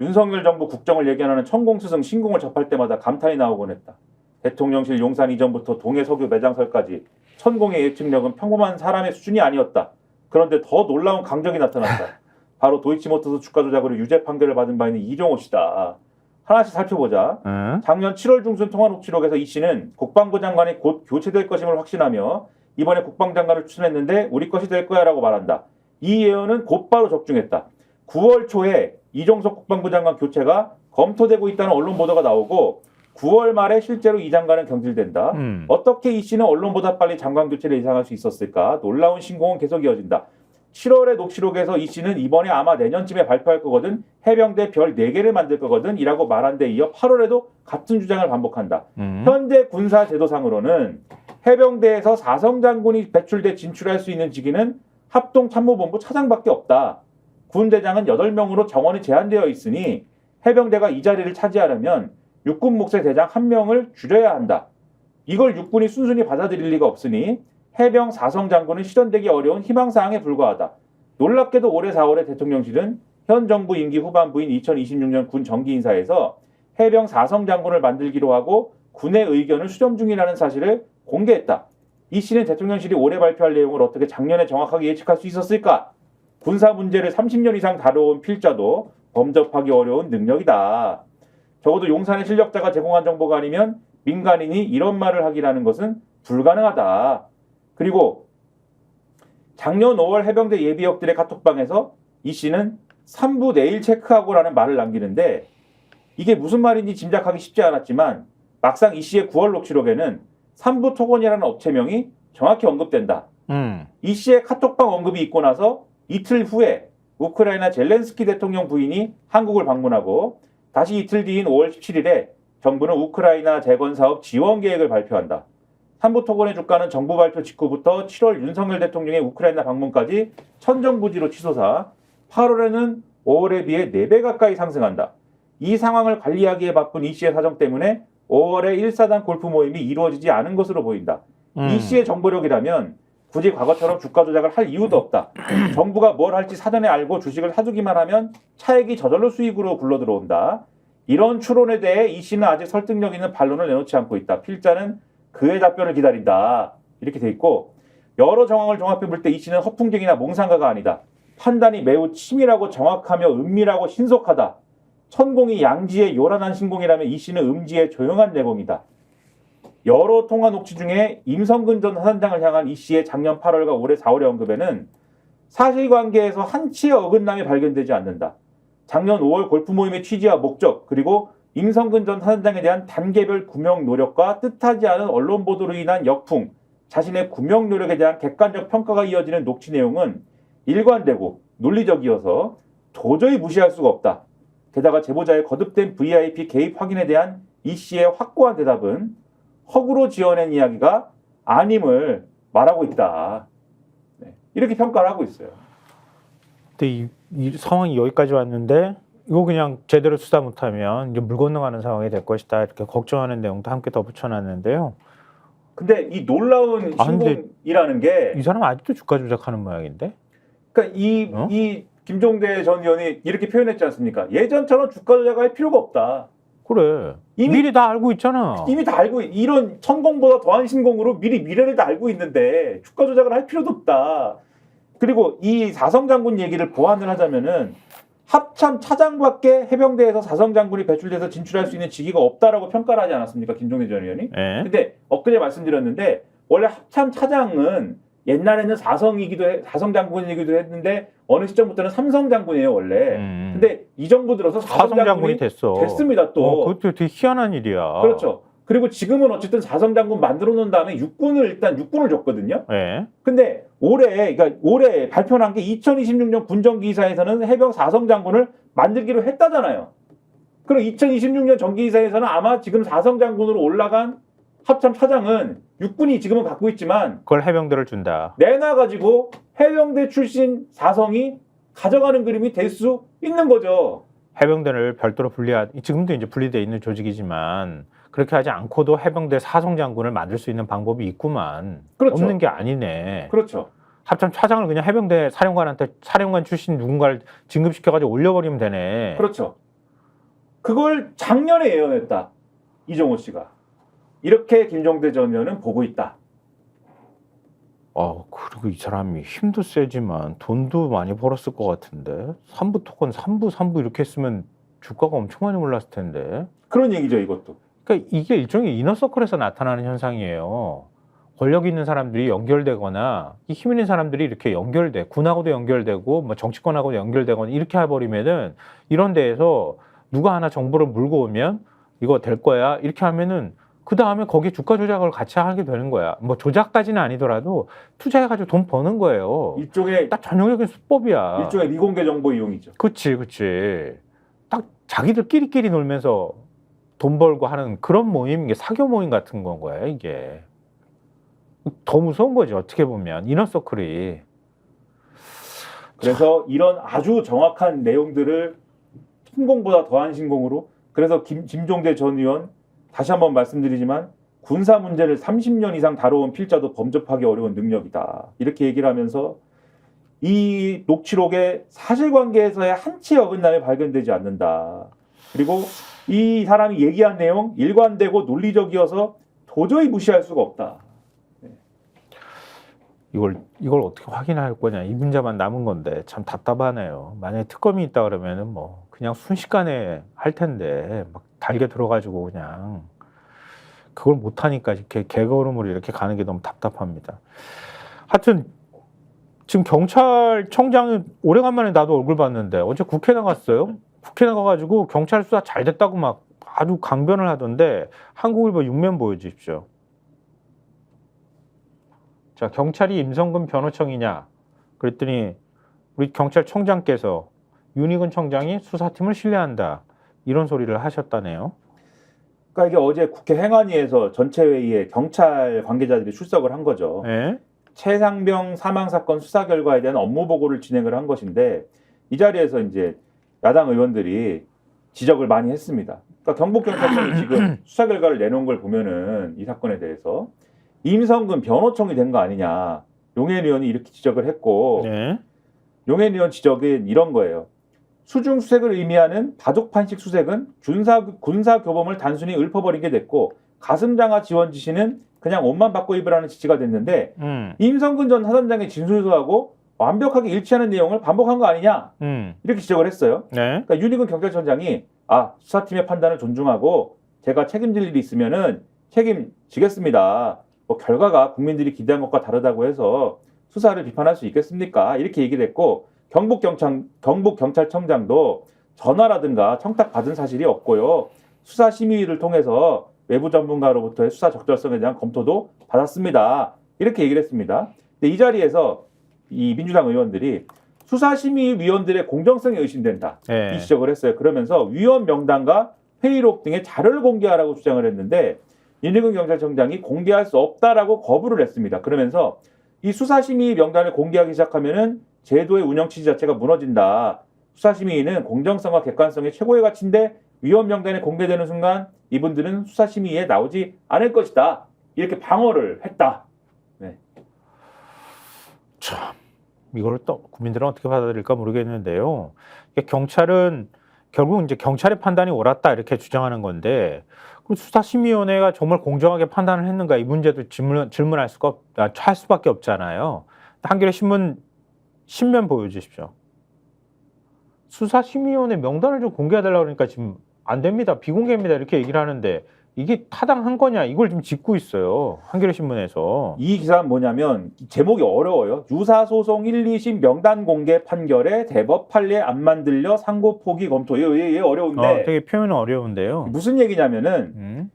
윤석열 정부 국정을 예견하는 천공스승 신공을 접할 때마다 감탄이 나오곤 했다. 대통령실 용산 이전부터 동해 석유 매장설까지 천공의 예측력은 평범한 사람의 수준이 아니었다. 그런데 더 놀라운 강적이 나타났다. 바로 도이치모터스 주가 조작으로 유죄 판결을 받은 바 있는 이종호 씨다. 하나씩 살펴보자. 작년 7월 중순 통화 녹취록에서 이 씨는 국방부 장관이 곧 교체될 것임을 확신하며 이번에 국방장관을 추천했는데 우리 것이 될 거야 라고 말한다. 이 예언은 곧바로 적중했다. 9월 초에 이종석 국방부 장관 교체가 검토되고 있다는 언론 보도가 나오고 9월 말에 실제로 이 장관은 경질된다. 어떻게 이 씨는 언론보다 빨리 장관 교체를 예상할 수 있었을까? 놀라운 신공은 계속 이어진다. 7월의 녹취록에서 이 씨는 이번에 아마 내년쯤에 발표할 거거든. 해병대 별 4개를 만들 거거든. 이라고 말한 데 이어 8월에도 같은 주장을 반복한다. 현재 군사 제도상으로는 해병대에서 4성 장군이 배출돼 진출할 수 있는 직위는 합동참모본부 차장밖에 없다. 군대장은 8명으로 정원이 제한되어 있으니 해병대가 이 자리를 차지하려면 육군 목세 대장 1명을 줄여야 한다. 이걸 육군이 순순히 받아들일 리가 없으니 해병 4성 장군은 실현되기 어려운 희망사항에 불과하다. 놀랍게도 올해 4월에 대통령실은 현 정부 임기 후반부인 2026년 군 정기인사에서 해병 4성 장군을 만들기로 하고 군의 의견을 수렴 중이라는 사실을 공개했다. 이 씨는 대통령실이 올해 발표할 내용을 어떻게 작년에 정확하게 예측할 수 있었을까? 군사 문제를 30년 이상 다뤄온 필자도 범접하기 어려운 능력이다. 적어도 용산의 실력자가 제공한 정보가 아니면 민간인이 이런 말을 하기라는 것은 불가능하다. 그리고 작년 5월 해병대 예비역들의 카톡방에서 이 씨는 3부 내일 체크하고라는 말을 남기는데 이게 무슨 말인지 짐작하기 쉽지 않았지만 막상 이 씨의 9월 녹취록에는 3부 토건이라는 업체명이 정확히 언급된다. 이 씨의 카톡방 언급이 있고 나서 이틀 후에 우크라이나 젤렌스키 대통령 부인이 한국을 방문하고 다시 이틀 뒤인 5월 17일에 정부는 우크라이나 재건 사업 지원 계획을 발표한다. 3부 토건의 주가는 정부 발표 직후부터 7월 윤석열 대통령의 우크라이나 방문까지 천정부지로 치솟아 8월에는 5월에 비해 4배 가까이 상승한다. 이 상황을 관리하기에 바쁜 이 씨의 사정 때문에 5월에 1사단 골프 모임이 이루어지지 않은 것으로 보인다. 이 씨의 정보력이라면 굳이 과거처럼 주가 조작을 할 이유도 없다. 정부가 뭘 할지 사전에 알고 주식을 사두기만 하면 차액이 저절로 수익으로 굴러들어온다. 이런 추론에 대해 이 씨는 아직 설득력 있는 반론을 내놓지 않고 있다. 필자는 그의 답변을 기다린다. 이렇게 돼 있고 여러 정황을 종합해 볼 때 이 씨는 허풍쟁이나 몽상가가 아니다. 판단이 매우 치밀하고 정확하며 은밀하고 신속하다. 천공이 양지의 요란한 신공이라면 이 씨는 음지의 조용한 내공이다. 여러 통화 녹취 중에 임성근 전 사단장을 향한 이 씨의 작년 8월과 올해 4월의 언급에는 사실관계에서 한치의 어긋남이 발견되지 않는다. 작년 5월 골프 모임의 취지와 목적 그리고 임성근 전 사단장에 대한 단계별 구명 노력과 뜻하지 않은 언론 보도로 인한 역풍, 자신의 구명 노력에 대한 객관적 평가가 이어지는 녹취 내용은 일관되고 논리적이어서 도저히 무시할 수가 없다. 게다가 제보자의 거듭된 VIP 개입 확인에 대한 이 씨의 확고한 대답은 허구로 지어낸 이야기가 아님을 말하고 있다. 네. 이렇게 평가를 하고 있어요. 근데 이 상황이 여기까지 왔는데 이거 그냥 제대로 수사 못하면 이제 물 건너가는 상황이 될 것이다. 이렇게 걱정하는 내용도 함께 더 붙여놨는데요. 근데 이 놀라운 신공이라는 게 이 사람 아직도 주가 조작하는 모양인데? 그러니까 이 김종대 전 의원이 이렇게 표현했지 않습니까? 예전처럼 주가 조작할 필요가 없다. 그래. 미리 다 알고 있잖아. 이미 다 알고 이런 천공보다 더한 신공으로 미리 미래를 다 알고 있는데 주가 조작을 할 필요도 없다. 그리고 이 사성 장군 얘기를 보완을 하자면은 합참 차장밖에 해병대에서 사성 장군이 배출돼서 진출할 수 있는 직위가 없다라고 평가를 하지 않았습니까? 김종대 전 의원이. 네. 근데 엊그제 말씀드렸는데 원래 합참 차장은 옛날에는 사성 장군이기도 했는데 어느 시점부터는 삼성 장군이에요 원래. 근데 이 정부 들어서 사성 장군이 됐습니다 또. 그것도 되게 희한한 일이야. 그렇죠. 그리고 지금은 어쨌든 사성 장군 만들어 놓은 다음에 육군을 줬거든요. 네. 근데 올해 발표한 게 2026년 군정기사에서는 해병 사성 장군을 만들기로 했다잖아요. 그럼 2026년 정기사에서는 아마 지금 사성 장군으로 올라간 합참 차장은 육군이 지금은 갖고 있지만 그걸 해병대를 준다. 내놔가지고 해병대 출신 사성이 가져가는 그림이 될 수 있는 거죠. 해병대를 별도로 지금도 이제 분리되어 있는 조직이지만 그렇게 하지 않고도 해병대 사성 장군을 만들 수 있는 방법이 있구만. 그렇죠. 없는 게 아니네. 그렇죠. 합참 차장을 그냥 해병대 사령관한테 사령관 출신 누군가를 진급시켜가지고 올려버리면 되네. 그렇죠. 그걸 작년에 예언했다. 이정호 씨가. 이렇게 김종대 전 의원은 보고 있다. 그리고 이 사람이 힘도 세지만 돈도 많이 벌었을 것 같은데 3부 토건 3부 이렇게 했으면 주가가 엄청 많이 올랐을 텐데. 그런 얘기죠 이것도. 그러니까 이게 일종의 이너서클에서 나타나는 현상이에요. 권력 있는 사람들이 연결되거나 힘 있는 사람들이 이렇게 군하고도 연결되고 뭐 정치권하고도 연결되거나 이렇게 해버리면은 이런 데에서 누가 하나 정보를 물고 오면 이거 될 거야 이렇게 하면은 그 다음에 거기에 주가 조작을 같이 하게 되는 거야. 뭐 조작까지는 아니더라도 투자해가지고 돈 버는 거예요. 일종의 딱 전형적인 수법이야. 일종의 미공개 정보 이용이죠. 그치. 딱 자기들끼리 놀면서 돈 벌고 하는 그런 모임, 이게 사교 모임 같은 건 거야, 이게. 더 무서운 거지, 어떻게 보면. 이너서클이. 그래서 이런 아주 정확한 내용들을 신공보다 더한 신공으로 그래서 김종대 전 의원 다시 한번 말씀드리지만 군사 문제를 30년 이상 다뤄온 필자도 범접하기 어려운 능력이다. 이렇게 얘기를 하면서 이 녹취록의 사실관계에서의 한치의 어긋남이 발견되지 않는다. 그리고 이 사람이 얘기한 내용 일관되고 논리적이어서 도저히 무시할 수가 없다. 네. 이걸 어떻게 확인할 거냐 이 문제만 남은 건데 참 답답하네요. 만약에 특검이 있다 그러면은 뭐 그냥 순식간에 할 텐데 막 달게 들어가지고 그냥 그걸 못하니까 이렇게 개걸음으로 이렇게 가는 게 너무 답답합니다. 하여튼 지금 경찰청장이 오래간만에 나도 얼굴 봤는데 어제 국회 나갔어요. 국회 나가가지고 경찰 수사 잘 됐다고 막 아주 강변을 하던데 한국일보 6면 보여주십시오. 자, 경찰이 임성근 변호청이냐 그랬더니 우리 경찰청장께서 윤희근 청장이 수사팀을 신뢰한다 이런 소리를 하셨다네요. 그러니까 이게 어제 국회 행안위에서 전체 회의에 경찰 관계자들이 출석을 한 거죠. 네? 최상병 사망 사건 수사 결과에 대한 업무 보고를 진행을 한 것인데 이 자리에서 이제 야당 의원들이 지적을 많이 했습니다. 그러니까 경북경찰청이 지금 수사 결과를 내놓은 걸 보면은 이 사건에 대해서 임성근 변호청이 된 거 아니냐 용해인 의원이 이렇게 지적을 했고 네. 용해인 의원 지적은 이런 거예요. 수중 수색을 의미하는 바둑판식 수색은 군사 교범을 단순히 읊어버린 게 됐고 가슴장화 지원 지시는 그냥 옷만 바꿔 입으라는 지시가 됐는데 임성근 전 사단장의 진술서하고 완벽하게 일치하는 내용을 반복한 거 아니냐 이렇게 지적을 했어요. 네. 그러니까 윤희근 경찰청장이 수사팀의 판단을 존중하고 제가 책임질 일이 있으면은 책임지겠습니다. 뭐 결과가 국민들이 기대한 것과 다르다고 해서 수사를 비판할 수 있겠습니까? 이렇게 얘기를 했고 경북경찰청장도 전화라든가 청탁 받은 사실이 없고요. 수사심의위를 통해서 외부 전문가로부터의 수사 적절성에 대한 검토도 받았습니다. 이렇게 얘기를 했습니다. 근데 이 자리에서 이 민주당 의원들이 수사심의위원들의 공정성이 의심된다. 이 지적을 했어요. 그러면서 위원 명단과 회의록 등의 자료를 공개하라고 주장을 했는데 윤희근 경찰청장이 공개할 수 없다라고 거부를 했습니다. 그러면서 이 수사심의 명단을 공개하기 시작하면은 제도의 운영 취지 자체가 무너진다. 수사심의는 공정성과 객관성의 최고의 가치인데 위원 명단이 공개되는 순간 이분들은 수사심의에 나오지 않을 것이다. 이렇게 방어를 했다. 네. 참, 이거를 또 국민들은 어떻게 받아들일까 모르겠는데요. 경찰은 결국 이제 경찰의 판단이 옳았다 이렇게 주장하는 건데 수사심의위원회가 정말 공정하게 판단을 했는가 이 문제도 질문할 할 수밖에 없잖아요. 한겨레 신면 보여주십시오. 수사심의위원회 명단을 좀 공개해달라고 그러니까 지금 안 됩니다. 비공개입니다. 이렇게 얘기를 하는데 이게 타당한 거냐 이걸 좀 짚고 있어요. 한겨레 신문에서. 이 기사는 뭐냐면 제목이 어려워요. 유사소송 1, 2심 명단 공개 판결에 대법 판례 안 만들려 상고 포기 검토. 이게 어려운데. 되게 표현은 어려운데요. 무슨 얘기냐면은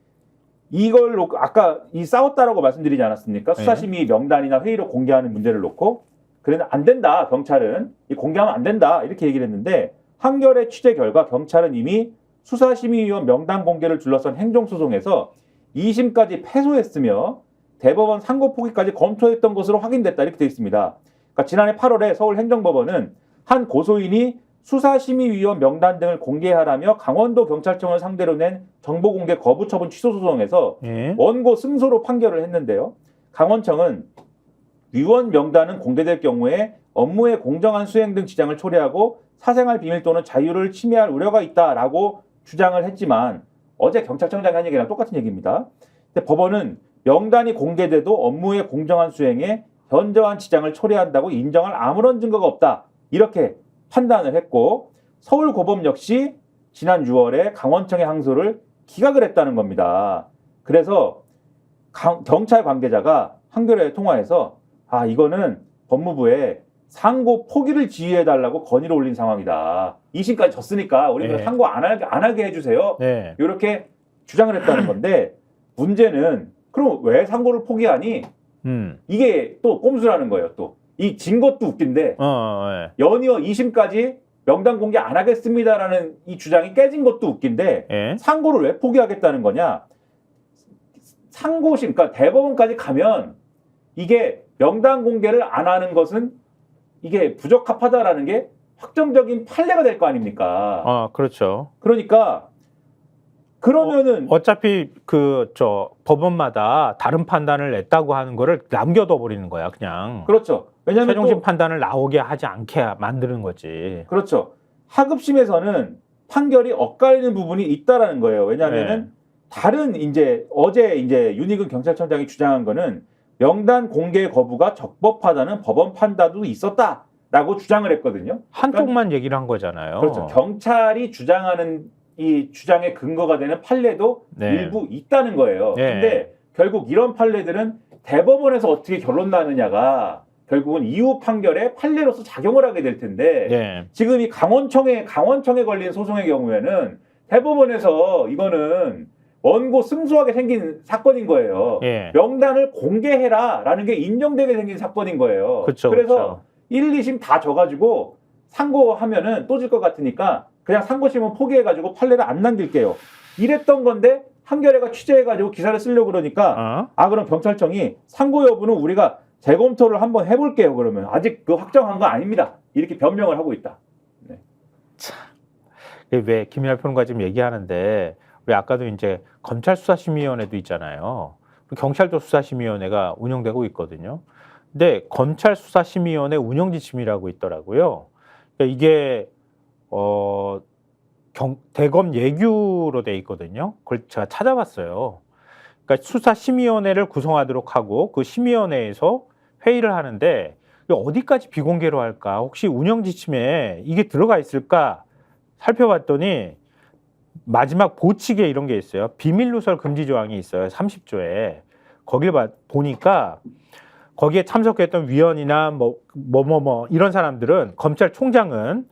이걸로 아까 이 싸웠다라고 말씀드리지 않았습니까? 수사심의 명단이나 회의로 공개하는 문제를 놓고 그래도 안 된다. 경찰은 공개하면 안 된다. 이렇게 얘기를 했는데 한겨레 취재 결과 경찰은 이미 수사심의위원 명단 공개를 둘러싼 행정소송에서 2심까지 패소했으며 대법원 상고 포기까지 검토했던 것으로 확인됐다 이렇게 되어 있습니다. 그러니까 지난해 8월에 서울행정법원은 한 고소인이 수사심의위원 명단 등을 공개하라며 강원도 경찰청을 상대로 낸 정보공개 거부 처분 취소 소송에서 원고 승소로 판결을 했는데요. 강원청은 위원 명단은 공개될 경우에 업무의 공정한 수행 등 지장을 초래하고 사생활 비밀 또는 자유를 침해할 우려가 있다라고 주장을 했지만 어제 경찰청장이 한 얘기랑 똑같은 얘기입니다. 근데 법원은 명단이 공개돼도 업무의 공정한 수행에 현저한 지장을 초래한다고 인정할 아무런 증거가 없다. 이렇게 판단을 했고 서울고법 역시 지난 6월에 강원청의 항소를 기각을 했다는 겁니다. 그래서 경찰 관계자가 한겨레 통화에서 이거는 법무부에 상고 포기를 지휘해달라고 건의를 올린 상황이다. 2심까지 졌으니까 우리는 상고 안 하게 해주세요. 이렇게 주장을 했다는 건데 문제는 그럼 왜 상고를 포기하니? 이게 또 꼼수라는 거예요. 또 이 진 것도 웃긴데 연이어 2심까지 명단 공개 안 하겠습니다라는 이 주장이 깨진 것도 웃긴데 상고를 왜 포기하겠다는 거냐? 상고심, 그러니까 대법원까지 가면 이게 명단 공개를 안 하는 것은 이게 부적합하다라는 게 확정적인 판례가 될 거 아닙니까? 그렇죠. 그러니까 그러면은 어차피 법원마다 다른 판단을 냈다고 하는 거를 남겨둬 버리는 거야, 그냥. 그렇죠. 왜냐면 최종심 판단을 나오게 하지 않게 만드는 거지. 그렇죠. 하급심에서는 판결이 엇갈리는 부분이 있다라는 거예요. 왜냐하면은 다른 어제 윤희근 경찰청장이 주장한 거는 명단 공개 거부가 적법하다는 법원 판단도 있었다라고 주장을 했거든요. 한쪽만 얘기를 한 거잖아요. 그렇죠. 경찰이 주장하는 이 주장의 근거가 되는 판례도 일부 있다는 거예요. 근데 결국 이런 판례들은 대법원에서 어떻게 결론 나느냐가 결국은 이후 판결에 판례로서 작용을 하게 될 텐데 지금 이 강원청에 걸린 소송의 경우에는 대법원에서 이거는 원고 승소하게 생긴 사건인 거예요. 명단을 공개해라라는 게 인정되게 생긴 사건인 거예요. 그래서 그쵸. 1, 2심 다 져가지고 상고하면은 또 질 것 같으니까 그냥 상고심은 포기해가지고 판례를 안 남길게요. 이랬던 건데 한겨레가 취재해가지고 기사를 쓰려고 그러니까 그럼 경찰청이 상고 여부는 우리가 재검토를 한번 해볼게요. 그러면 아직 확정한 거 아닙니다. 이렇게 변명을 하고 있다. 참, 왜 김연아 평론가 지금 얘기하는데 우리 아까도 이제 검찰 수사심의위원회도 있잖아요. 경찰도 수사심의위원회가 운영되고 있거든요. 근데 검찰 수사심의위원회 운영 지침이라고 있더라고요. 그러니까 이게 대검 예규로 돼 있거든요. 그걸 제가 찾아봤어요. 그러니까 수사심의위원회를 구성하도록 하고 그 심의위원회에서 회의를 하는데 어디까지 비공개로 할까? 혹시 운영 지침에 이게 들어가 있을까? 살펴봤더니 마지막 보칙에 이런 게 있어요. 비밀 누설 금지 조항이 있어요. 30조에. 거길 보니까 거기에 참석했던 위원이나 이런 사람들은 검찰총장은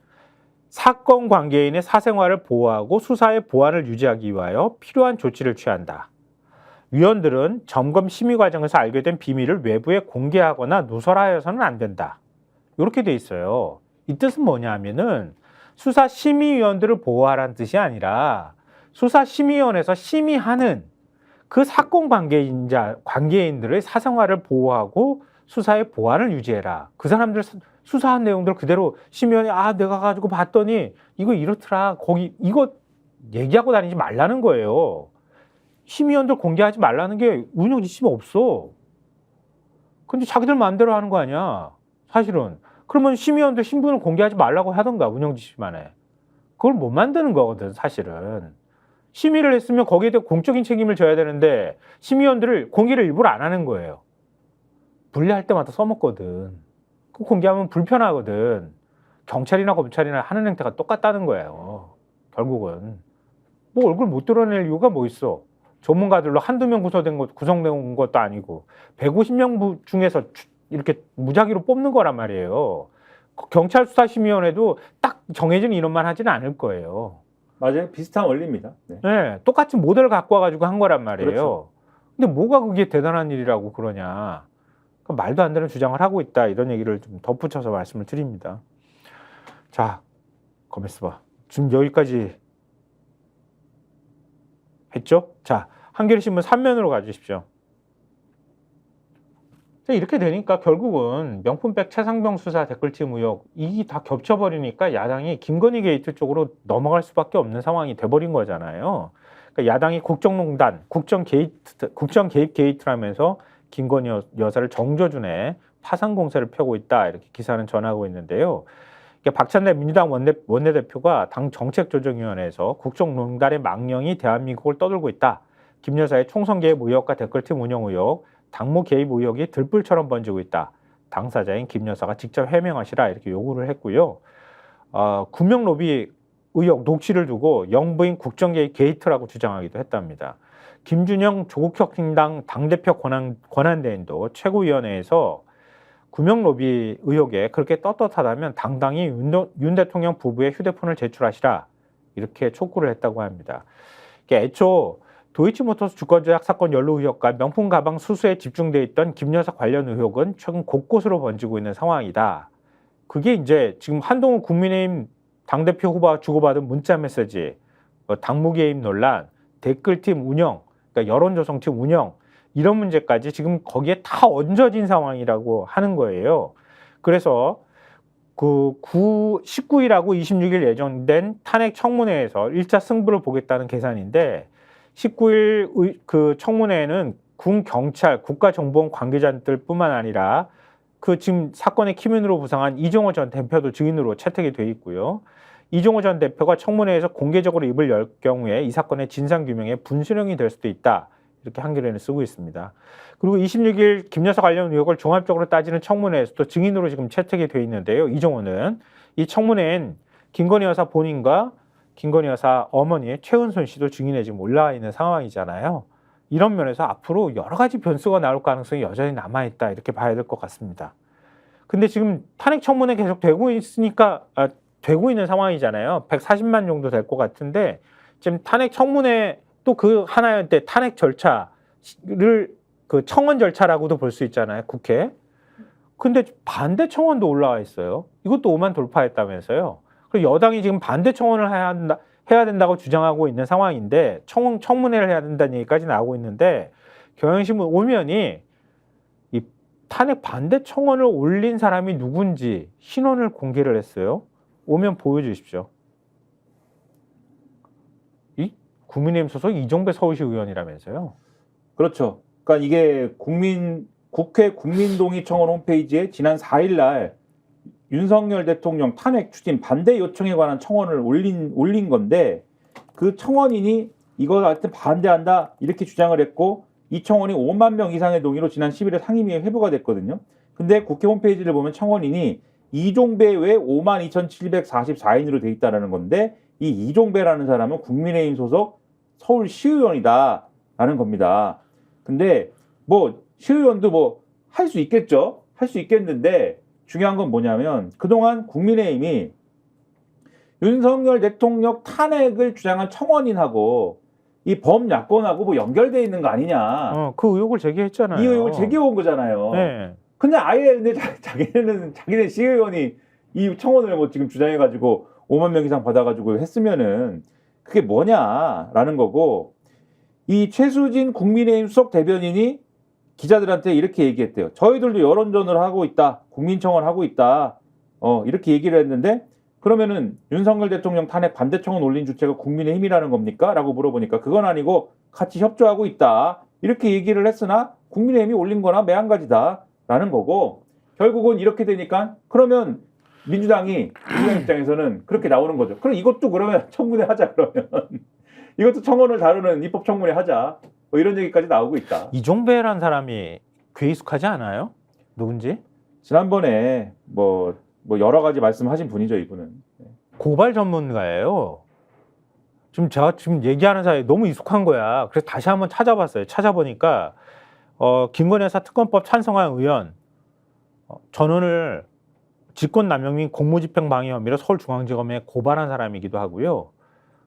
사건 관계인의 사생활을 보호하고 수사의 보안을 유지하기 위하여 필요한 조치를 취한다. 위원들은 점검 심의 과정에서 알게 된 비밀을 외부에 공개하거나 누설하여서는 안 된다. 이렇게 돼 있어요. 이 뜻은 뭐냐 하면은 수사심의위원들을 보호하라는 뜻이 아니라 수사심의위원회에서 심의하는 그 사건 관계인들의 사생활을 보호하고 수사의 보안을 유지해라. 그 사람들 수사한 내용들 그대로 심의위원회 내가 가지고 봤더니 이거 이렇더라. 거기 이거 얘기하고 다니지 말라는 거예요. 심의위원들 공개하지 말라는 게 운영 지침이 없어. 근데 자기들 마음대로 하는 거 아니야. 사실은. 그러면 심의위원들 신분을 공개하지 말라고 하던가 운영 지침안에. 그걸 못 만드는 거거든 사실은. 심의를 했으면 거기에 대해 공적인 책임을 져야 되는데 심의위원들을 공개를 일부러 안 하는 거예요. 분리할 때마다 써먹거든. 그 공개하면 불편하거든. 경찰이나 검찰이나 하는 행태가 똑같다는 거예요. 결국은. 뭐 얼굴 못 드러낼 이유가 뭐 있어. 전문가들로 한두 명 구성된 것도 아니고 150명 중에서 이렇게 무작위로 뽑는 거란 말이에요. 경찰 수사심의위원회도 딱 정해진 인원만 하지는 않을 거예요. 맞아요. 비슷한 원리입니다. 네. 네, 똑같이 모델을 갖고 와가지고 한 거란 말이에요. 그렇죠. 근데 뭐가 그게 대단한 일이라고 그러냐. 그러니까 말도 안 되는 주장을 하고 있다. 이런 얘기를 좀 덧붙여서 말씀을 드립니다. 자, 가만있어. 지금 여기까지 했죠? 자, 한겨레신문 3면으로 가주십시오. 자, 이렇게 되니까 결국은 명품백 최상병 수사 댓글팀 의혹 이게 다 겹쳐버리니까 야당이 김건희 게이트 쪽으로 넘어갈 수밖에 없는 상황이 돼버린 거잖아요. 그러니까 야당이 국정농단, 국정 개입 게이트라면서 김건희 여사를 정조준에 파상 공세를 펴고 있다 이렇게 기사는 전하고 있는데요. 박찬대 민주당 원내대표가 당 정책조정위원회에서 국정농단의 망령이 대한민국을 떠들고 있다. 김 여사의 총선 개입 의혹과 댓글팀 운영 의혹, 당무 개입 의혹이 들불처럼 번지고 있다. 당사자인 김 여사가 직접 해명하시라 이렇게 요구를 했고요. 구명 로비 의혹 녹취를 두고 영부인 국정 개입 게이트라고 주장하기도 했답니다. 김준영 조국혁신당 당대표 권한대행도 최고위원회에서 구명 로비 의혹에 그렇게 떳떳하다면 당당히 윤 대통령 부부의 휴대폰을 제출하시라 이렇게 촉구를 했다고 합니다. 애초 도이치모터스 주가조작 사건 연루 의혹과 명품 가방 수수에 집중돼 있던 김 여사 관련 의혹은 최근 곳곳으로 번지고 있는 상황이다. 그게 이제 지금 한동훈 국민의힘 당대표 후보와 주고받은 문자 메시지, 당무 개입 논란, 댓글팀 운영, 그러니까 여론조성팀 운영 이런 문제까지 지금 거기에 다 얹어진 상황이라고 하는 거예요. 그래서 그 19일하고 26일 예정된 탄핵 청문회에서 1차 승부를 보겠다는 계산인데 19일 그 청문회에는 군 경찰 국가정보원 관계자들뿐만 아니라 그 지금 사건의 키맨으로 부상한 이종호 전 대표도 증인으로 채택이 돼 있고요. 이종호 전 대표가 청문회에서 공개적으로 입을 열 경우에 이 사건의 진상규명에 분수령이 될 수도 있다. 이렇게 한겨레는 쓰고 있습니다. 그리고 26일 김 여사 관련 의혹을 종합적으로 따지는 청문회에서도 증인으로 지금 채택이 돼 있는데요. 이종호는 이 청문회엔 김건희 여사 본인과 김건희 여사 어머니 최은순 씨도 증인에 지금 올라와 있는 상황이잖아요. 이런 면에서 앞으로 여러 가지 변수가 나올 가능성이 여전히 남아있다 이렇게 봐야 될 것 같습니다. 근데 지금 탄핵 청문회 계속 되고 있으니까 되고 있는 상황이잖아요. 140만 정도 될 것 같은데 지금 탄핵 청문회 또 그 하나였는데 탄핵 절차를 그 청원 절차라고도 볼 수 있잖아요. 국회. 근데 반대 청원도 올라와 있어요. 이것도 5만 돌파했다면서요. 그리고 여당이 지금 반대 청원을 해야 된다고 주장하고 있는 상황인데 청문회를 해야 된다는 얘기까지 나오고 있는데 경향신문 오면이 이 탄핵 반대 청원을 올린 사람이 누군지 신원을 공개를 했어요. 오면 보여주십시오. 이 국민의힘 소속 이종배 서울시 의원이라면서요. 그렇죠. 그러니까 이게 국회 국민동의 청원 홈페이지에 지난 4일 날 윤석열 대통령 탄핵 추진 반대 요청에 관한 청원을 올린 건데 그 청원인이 이거 하여튼 반대한다 이렇게 주장을 했고 이 청원이 5만 명 이상의 동의로 지난 10일에 상임위에 회부가 됐거든요. 근데 국회 홈페이지를 보면 청원인이 이종배 외 52,744인으로 돼 있다라는 건데 이 이종배라는 사람은 국민의힘 소속 서울시의원이다라는 겁니다. 근데 뭐 시의원도 뭐 할 수 있겠죠. 할 수 있겠는데 중요한 건 뭐냐면 그동안 국민의힘이 윤석열 대통령 탄핵을 주장한 청원인하고 이 범야권하고 뭐 연결돼 있는 거 아니냐. 그 의혹을 제기했잖아요. 이 의혹을 제기해온 거잖아요. 네. 근데 아예 근데 자기네 시의원이 이 청원을 뭐 지금 주장해가지고 5만 명 이상 받아가지고 했으면은 그게 뭐냐라는 거고 이 최수진 국민의힘 수석 대변인이 기자들한테 이렇게 얘기했대요. 저희들도 여론전을 하고 있다. 국민청원 하고 있다. 이렇게 얘기를 했는데 그러면은 윤석열 대통령 탄핵 반대 청원 올린 주체가 국민의힘이라는 겁니까? 라고 물어보니까 그건 아니고 같이 협조하고 있다. 이렇게 얘기를 했으나 국민의힘이 올린 거나 매한가지다. 라는 거고 결국은 이렇게 되니까 그러면 민주당 입장에서는 그렇게 나오는 거죠. 그럼 이것도 그러면 청문회 하자 그러면 이것도 청원을 다루는 입법 청문회 하자. 뭐 이런 얘기까지 나오고 있다. 이종배라는 사람이 귀에 익숙하지 않아요? 누군지? 지난번에 뭐 여러 가지 말씀하신 분이죠, 이분은. 고발 전문가예요. 지금 제가 지금 얘기하는 사이에 너무 익숙한 거야. 그래서 다시 한번 찾아봤어요. 찾아보니까 김건희 여사 특검법 찬성한 의원 전원을 직권남용 및 공무집행 방해 혐의로 서울중앙지검에 고발한 사람이기도 하고요.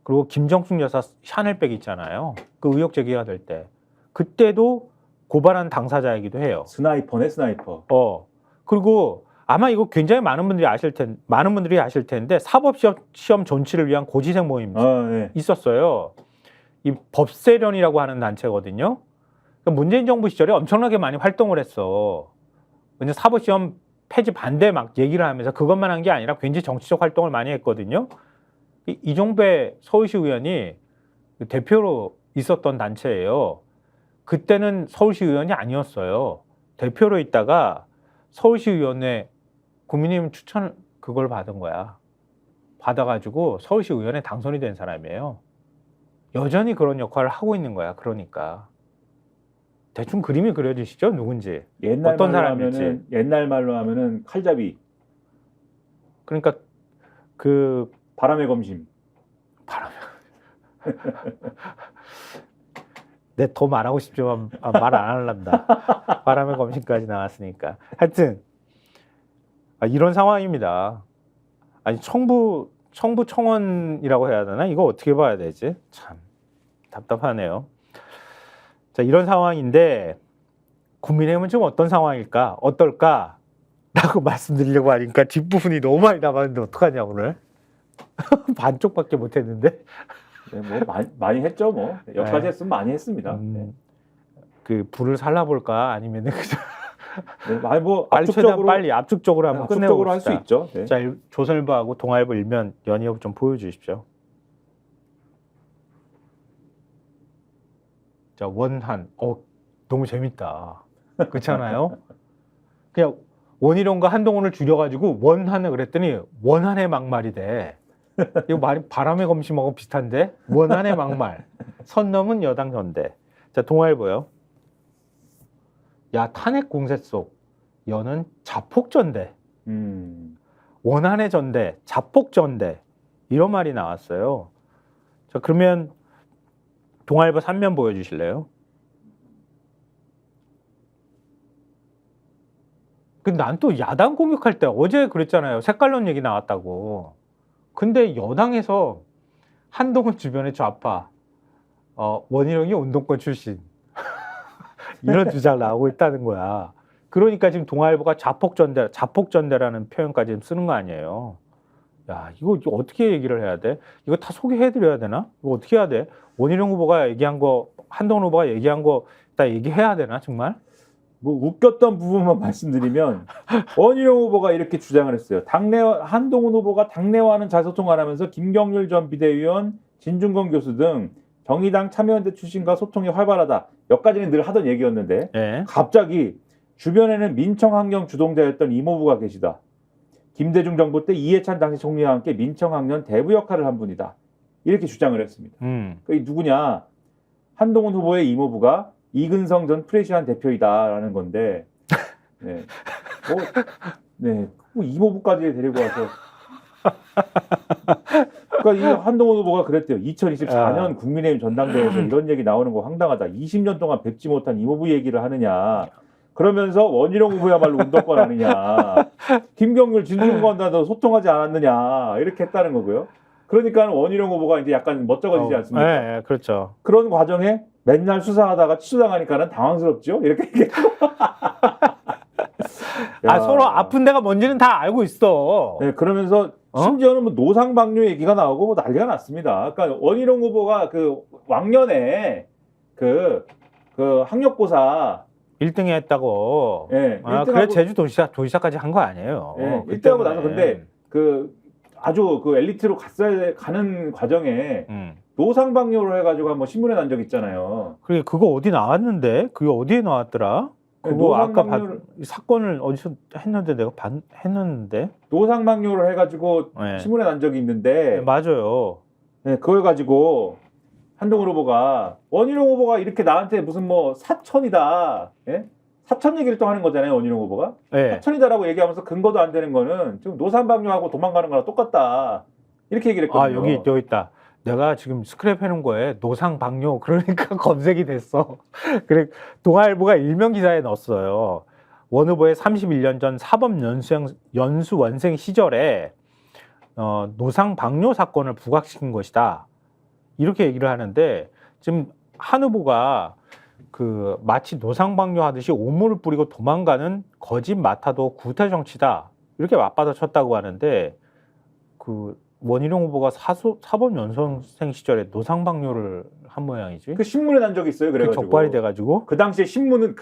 그리고 김정숙 여사 샤넬백 있잖아요. 그 의혹 제기가 될 때 그때도 고발한 당사자이기도 해요. 스나이퍼네, 스나이퍼. 그리고 아마 이거 굉장히 많은 분들이 아실 텐데 사법시험 존치를 위한 고지생 모임 네. 있었어요. 이 법세련이라고 하는 단체거든요. 그러니까 문재인 정부 시절에 엄청나게 많이 활동을 했어. 근데 사법시험 폐지 반대 막 얘기를 하면서 그것만 한 게 아니라 굉장히 정치적 활동을 많이 했거든요. 이종배 서울시 의원이 대표로 있었던 단체예요. 그때는 서울시 의원이 아니었어요. 대표로 있다가 서울시의원회 국민의힘 추천 그걸 받은 거야. 받아가지고 서울시 의원에 당선이 된 사람이에요. 여전히 그런 역할을 하고 있는 거야. 그러니까 대충 그림이 그려지시죠? 누군지 어떤 사람일지. 옛날 말로 하면은 칼잡이. 그러니까 그 바람의 검심. 내 더 말하고 싶지만 말 안 할란다. 바람의 검심까지 나왔으니까. 하여튼 이런 상황입니다. 아니 청부 청원이라고 해야 되나? 이거 어떻게 봐야 되지? 참 답답하네요. 자, 이런 상황인데 국민의힘은 지금 어떤 상황일까? 어떨까? 라고 말씀드리려고 하니까 뒷부분이 너무 많이 남았는데 어떡하냐 오늘. 반쪽밖에 못했는데. 네, 뭐 많이 했죠, 뭐. 여기까지 네. 했으면 많이 했습니다. 그 불을 살라볼까 아니면은 네, 뭐 빨리 압축적으로 한번 끝내고 할 수 있죠. 네. 자, 조선일보하고 동아일보 일면 연이어 좀 보여주십시오. 자, 원한. 너무 재밌다. 그렇잖아요? 그냥 원희룡과 한동훈을 줄여가지고 원한을 그랬더니 원한의 막말이 돼. 이거 말이 바람의 검심하고 비슷한데? 원한의 막말. 선 넘은 여당 전대. 자, 동아일보요. 야, 탄핵 공세 속 여는 자폭전대. 원한의 전대, 자폭전대. 이런 말이 나왔어요. 자, 그러면 동아일보 3면 보여주실래요? 근데 난 또 야당 공격할 때 어제 그랬잖아요. 색깔론 얘기 나왔다고. 근데 여당에서 한동훈 주변의 좌파, 원희룡이 운동권 출신 이런 주장 나오고 있다는 거야. 그러니까 지금 동아일보가 자폭전대라는 표현까지 쓰는 거 아니에요. 야, 이거 어떻게 얘기를 해야 돼? 이거 다 소개해드려야 되나? 이거 어떻게 해야 돼? 원희룡 후보가 얘기한 거, 한동훈 후보가 얘기한 거 다 얘기해야 되나 정말? 뭐 웃겼던 부분만 말씀드리면 원희룡 후보가 이렇게 주장을 했어요. 한동훈 후보가 당내와는 잘 소통하면서 김경률 전 비대위원, 진중권 교수 등 정의당 참여연대 출신과 소통이 활발하다. 여기까지는 늘 하던 얘기였는데 네. 갑자기 주변에는 민청학령 주동자였던 이모부가 계시다. 김대중 정부 때 이해찬 당시 총리와 함께 민청학령 대부 역할을 한 분이다. 이렇게 주장을 했습니다. 그 누구냐? 한동훈 후보의 이모부가 이근성 전 프레시안 대표이다라는 건데, 네, 뭐 이모부까지 데리고 와서, 그러니까 이 한동훈 후보가 그랬대요. 2024년 국민의힘 전당대회에서 이런 얘기 나오는 거 황당하다. 20년 동안 뵙지 못한 이모부 얘기를 하느냐. 그러면서 원희룡 후보야말로 운동권 아니냐. 김경률 진중권과도 소통하지 않았느냐. 이렇게 했다는 거고요. 그러니까 원희룡 후보가 이제 약간 멋쩍어지지 않습니까? 네, 그렇죠. 그런 과정에 맨날 수사하다가 취소당하니까는 당황스럽죠. 이렇게 얘기했고. 서로 아픈 데가 뭔지는 다 알고 있어. 네, 그러면서 심지어는 뭐 노상방뇨 얘기가 나오고 뭐 난리가 났습니다. 그러니까 원희룡 후보가 그 왕년에 그 학력고사 1등 했다고. 예, 그래 1등하고 제주 도시사까지 한 거 아니에요. 예, 그 1등하고 때문에. 나서 근데 그 아주 그 엘리트로 가는 과정에 노상방뇨를 해가지고 한번 신문에 난 적 있잖아요. 그게 그거 어디 나왔는데? 그게 어디에 나왔더라? 그거 아까 사건을 어디서 했는데 내가 했는데. 노상방뇨를 해가지고 네. 신문에 난 적이 있는데 네, 맞아요. 네, 그걸 가지고 한동훈 후보가 원희룡 후보가 이렇게 나한테 무슨 뭐 사천이다, 예? 사천 얘기를 또 하는 거잖아요, 원희룡 후보가. 네. 사천이다라고 얘기하면서 근거도 안 되는 거는 지금 노상방뇨하고 도망가는 거랑 똑같다. 이렇게 얘기를 했거든요. 여기 있다. 내가 지금 스크랩 해놓은 거에 노상방뇨 그러니까 검색이 됐어. 그래 동아일보가 일면 기사에 넣었어요. 원 후보의 31년 전 사법 연수원생 시절에 노상방뇨 사건을 부각시킨 것이다. 이렇게 얘기를 하는데 지금 한 후보가 그 마치 노상방뇨 하듯이 오물을 뿌리고 도망가는 거짓 마타도 구태 정치다. 이렇게 맞받아쳤다고 하는데 그 원희룡 후보가 사법 연수원생 시절에 노상방뇨를 한 모양이지. 그 신문에 난 적이 있어요. 그래가지고 적발이 돼가지고 그 당시에 신문은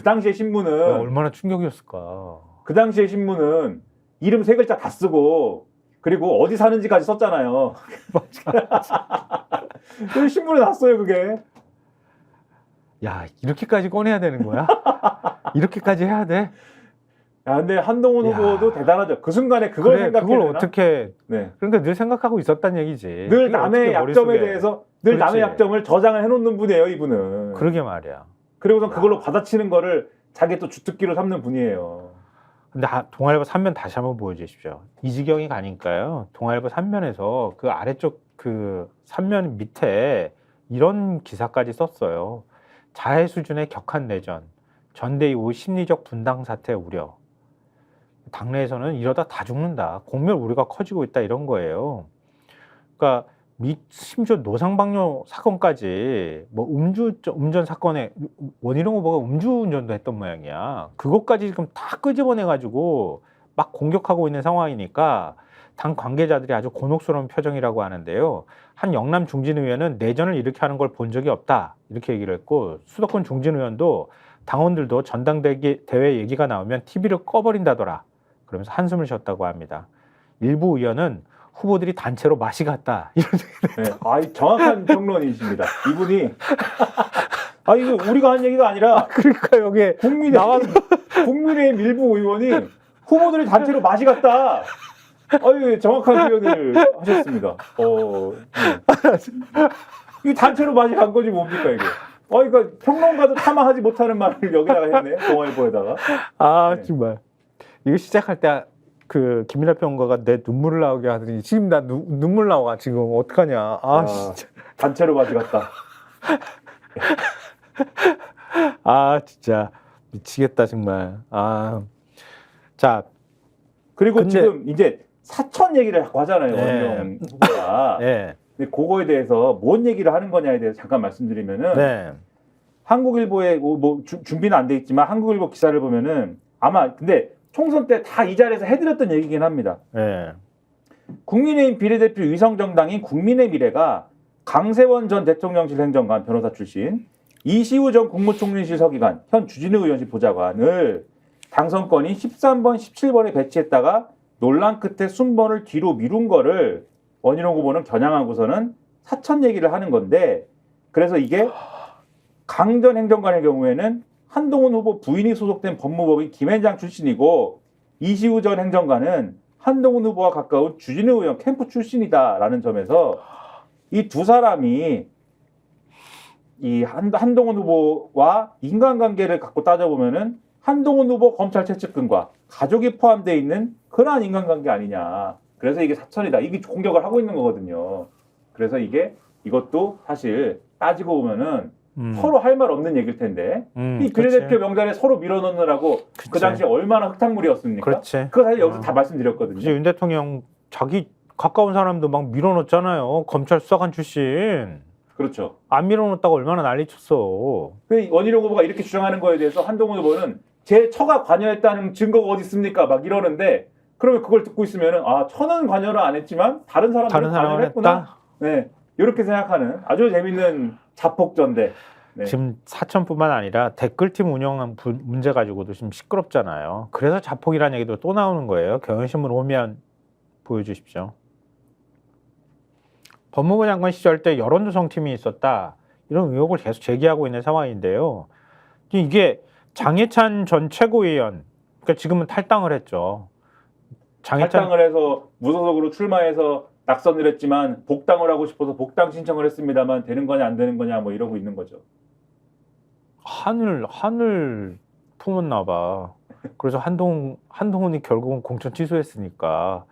얼마나 충격이었을까. 그 당시에 신문은 이름 3글자 다 쓰고 그리고 어디 사는지까지 썼잖아요. 그 신문에 났어요 그게. 야 이렇게까지 꺼내야 되는 거야? 이렇게까지 해야 돼? 야, 근데 한동훈 야. 후보도 대단하죠. 그 순간에 그걸 생각해. 그걸 어떻게? 네. 그러니까 늘 생각하고 있었단 얘기지. 늘 남의 약점에 머릿속에. 대해서 늘 그렇지. 남의 약점을 저장을 해놓는 분이에요, 이분은. 그러게 말이야. 그리고선 그걸로 받아치는 거를 자기 또 주특기로 삼는 분이에요. 근데 동아일보 3면 다시 한번 보여주십시오. 이지경이 가니까요. 동아일보 3면에서 그 아래쪽 그 3면 밑에 이런 기사까지 썼어요. 자해 수준의 격한 내전, 전대 이후 심리적 분당 사태 우려. 당내에서는 이러다 다 죽는다. 공멸 우려가 커지고 있다 이런 거예요. 그러니까 심지어 노상방뇨 사건까지 뭐 음주운전 사건에 원희룡 후보가 음주운전도 했던 모양이야. 그것까지 지금 다 끄집어내가지고 막 공격하고 있는 상황이니까 당 관계자들이 아주 곤혹스러운 표정이라고 하는데요. 한 영남 중진 의원은 내전을 일으켜 하는 걸 본 적이 없다 이렇게 얘기를 했고 수도권 중진 의원도 당원들도 전당대회 얘기가 나오면 TV를 꺼버린다더라. 그러면서 한숨을 쉬었다고 합니다. 일부 의원은 후보들이 단체로 맛이 갔다. 이런 네. 정확한 평론이십니다. 이분이 이거 우리가 한 얘기가 아니라 그러니까 여기에 국민의힘 일부 의원이 후보들이 단체로 맛이 갔다. 정확한 표현을 하셨습니다. 이게 단체로 맛이 간 거지 뭡니까 이게? 그러니까 평론가도 타마하지 못하는 말을 여기다가 했네. 동아일보에다가. 네. 정말 이거 시작할 때 그 김민하 평론가가 내 눈물을 나오게 하더니 지금 나 눈물 나와 지금 어떡하냐. 진짜 단체로 맛이 갔다. 진짜 미치겠다 정말. 자 그리고 지금 이제 사천 얘기를 하잖아요. 네. 원희룡 후보가. 네. 근데 그거에 대해서 뭔 얘기를 하는 거냐에 대해서 잠깐 말씀드리면은 네. 한국일보에 준비는 안 돼 있지만 한국일보 기사를 보면은 아마 근데 총선 때 다 이 자리에서 해드렸던 얘기긴 합니다. 네. 국민의힘 비례대표 위성정당인 국민의 미래가 강세원 전 대통령실 행정관 변호사 출신, 이시우 전 국무총리실 서기관, 현 주진우 의원실 보좌관을 당선권이 13번, 17번에 배치했다가 논란 끝에 순번을 뒤로 미룬 거를 원희룡 후보는 겨냥하고서는 사천 얘기를 하는 건데, 그래서 이게 강 전 행정관의 경우에는 한동훈 후보 부인이 소속된 법무법인 김앤장 출신이고 이시우 전 행정관은 한동훈 후보와 가까운 주진우 의원 캠프 출신이다라는 점에서 이 두 사람이 이 한동훈 후보와 인간관계를 갖고 따져보면은 한동훈 후보 검찰 채측근과 가족이 포함되어 있는 그러한 인간관계 아니냐. 그래서 이게 사천이다. 이게 공격을 하고 있는 거거든요. 그래서 이것도 사실 따지고 보면은 서로 할 말 없는 얘기일 텐데 이 비례대표 명단에 서로 밀어넣느라고 그 당시에 얼마나 흙탕물이었습니까? 그렇지. 그거 사실 여기서 다 말씀드렸거든요. 그치, 윤 대통령 자기 가까운 사람도 막 밀어넣었잖아요. 검찰 수사관 출신. 그렇죠. 안 밀어넣었다고 얼마나 난리쳤어. 원희룡 후보가 이렇게 주장하는 거에 대해서 한동훈 후보는 제 처가 관여했다는 증거가 어디 있습니까? 막 이러는데 그러면 그걸 듣고 있으면은 처는 관여를 안 했지만 다른 사람들은 관여를 했구나. 했다? 네, 이렇게 생각하는 아주 재밌는 자폭전대. 네. 지금 사천뿐만 아니라 댓글팀 운영 문제 가지고도 지금 시끄럽잖아요. 그래서 자폭이라는 얘기도 또 나오는 거예요. 경향신문 오면 보여주십시오. 법무부 장관 시절 때 여론조성팀이 있었다. 이런 의혹을 계속 제기하고 있는 상황인데요. 이게 장해찬 전 최고위원, 그러니까 지금은 탈당을 했죠. 탈당을 해서 무소속으로 출마해서 낙선을 했지만 복당을 하고 싶어서 복당 신청을 했습니다만 되는 거냐 안 되는 거냐 뭐 이러고 있는 거죠. 한을 품었나 봐. 그래서 한동훈이 결국은 공천 취소했으니까.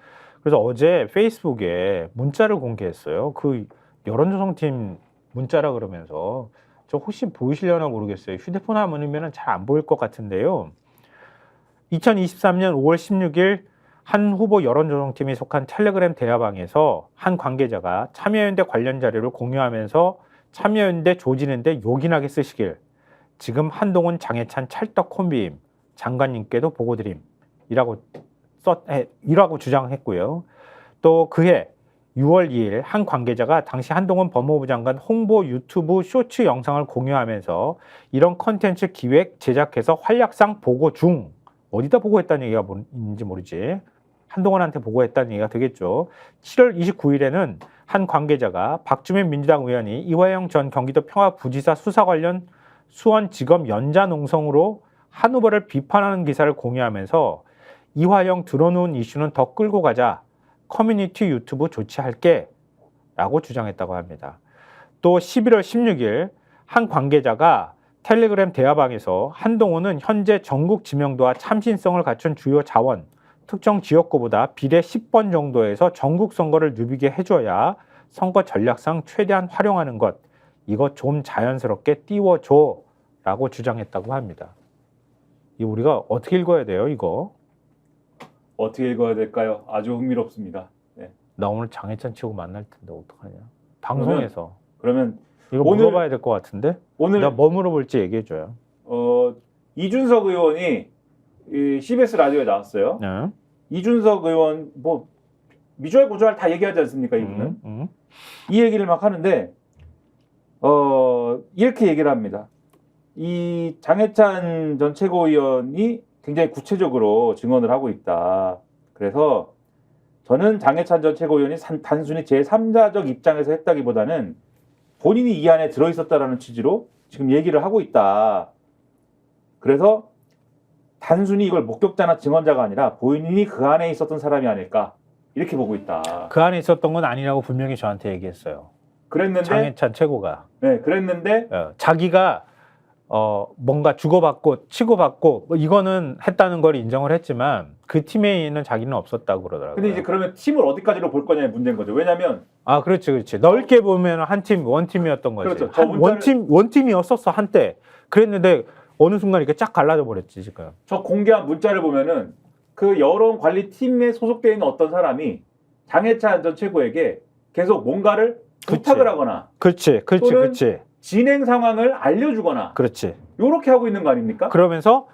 그래서 어제 페이스북에 문자를 공개했어요. 그 여론조성팀 문자라 그러면서 저 혹시 보이시려나 모르겠어요. 휴대폰 화면이면 잘 안 보일 것 같은데요. 2023년 5월 16일 한 후보 여론조성팀이 속한 텔레그램 대화방에서 한 관계자가 참여연대 관련 자료를 공유하면서 참여연대 조지는데 요긴하게 쓰시길 지금 한동훈 장해찬 찰떡 콤비임 장관님께도 보고드림 이라고 주장했고요. 또 그해 6월 2일 한 관계자가 당시 한동훈 법무부 장관 홍보 유튜브 쇼츠 영상을 공유하면서 이런 컨텐츠 기획 제작해서 활약상 보고 중 어디다 보고했다는 얘기가 뭔지 모르지. 한동훈한테 보고했다는 얘기가 되겠죠. 7월 29일에는 한 관계자가 박주민 민주당 의원이 이화영 전 경기도 평화부지사 수사 관련 수원지검 연좌농성으로 한 후보를 비판하는 기사를 공유하면서 이화영 들어놓은 이슈는 더 끌고 가자. 커뮤니티 유튜브 조치할게 라고 주장했다고 합니다. 또 11월 16일 한 관계자가 텔레그램 대화방에서 한동훈은 현재 전국 지명도와 참신성을 갖춘 주요 자원, 특정 지역구보다 비례 10번 정도에서 전국 선거를 누비게 해줘야 선거 전략상 최대한 활용하는 것, 이거 좀 자연스럽게 띄워줘 라고 주장했다고 합니다. 이 우리가 어떻게 읽어야 돼요, 이거? 어떻게 읽어야 될까요? 아주 흥미롭습니다. 네. 나 오늘 장해찬 치고 만날 텐데 어떡하냐? 방송에서. 그러면 이거 오늘, 물어봐야 될 것 같은데? 오늘 나 뭐 물어볼지 얘기해줘요. 이준석 의원이 이 CBS 라디오에 나왔어요. 네. 이준석 의원 뭐 미주알 고주알 다 얘기하지 않습니까, 이분은? 이 얘기를 막 하는데 이렇게 얘기를 합니다. 이 장해찬 전 최고위원이 굉장히 구체적으로 증언을 하고 있다. 그래서 저는 장해찬 전 최고위원이 단순히 제3자적 입장에서 했다기보다는 본인이 이 안에 들어있었다라는 취지로 지금 얘기를 하고 있다. 그래서 단순히 이걸 목격자나 증언자가 아니라 본인이 그 안에 있었던 사람이 아닐까 이렇게 보고 있다. 그 안에 있었던 건 아니라고 분명히 저한테 얘기했어요. 그랬는데 장해찬 최고가. 네, 그랬는데 자기가 뭔가 주고받고 치고받고 뭐 이거는 했다는 걸 인정을 했지만 그 팀에 있는 자기는 없었다고 그러더라고요. 근데 이제 그러면 팀을 어디까지로 볼 거냐의 문제인 거죠. 왜냐하면 그렇지. 넓게 보면 한 팀, 원팀이었던 거지. 그렇죠. 원팀이었었어 한때. 그랬는데 어느 순간 이렇게 쫙 갈라져 버렸지 지금. 저 공개한 문자를 보면은 그 여론 관리 팀에 소속되어 있는 어떤 사람이 장해찬 전 최고에게 계속 뭔가를 부탁을 하거나, 그렇지. 진행 상황을 알려주거나, 그렇지. 요렇게 하고 있는 거 아닙니까? 그러면서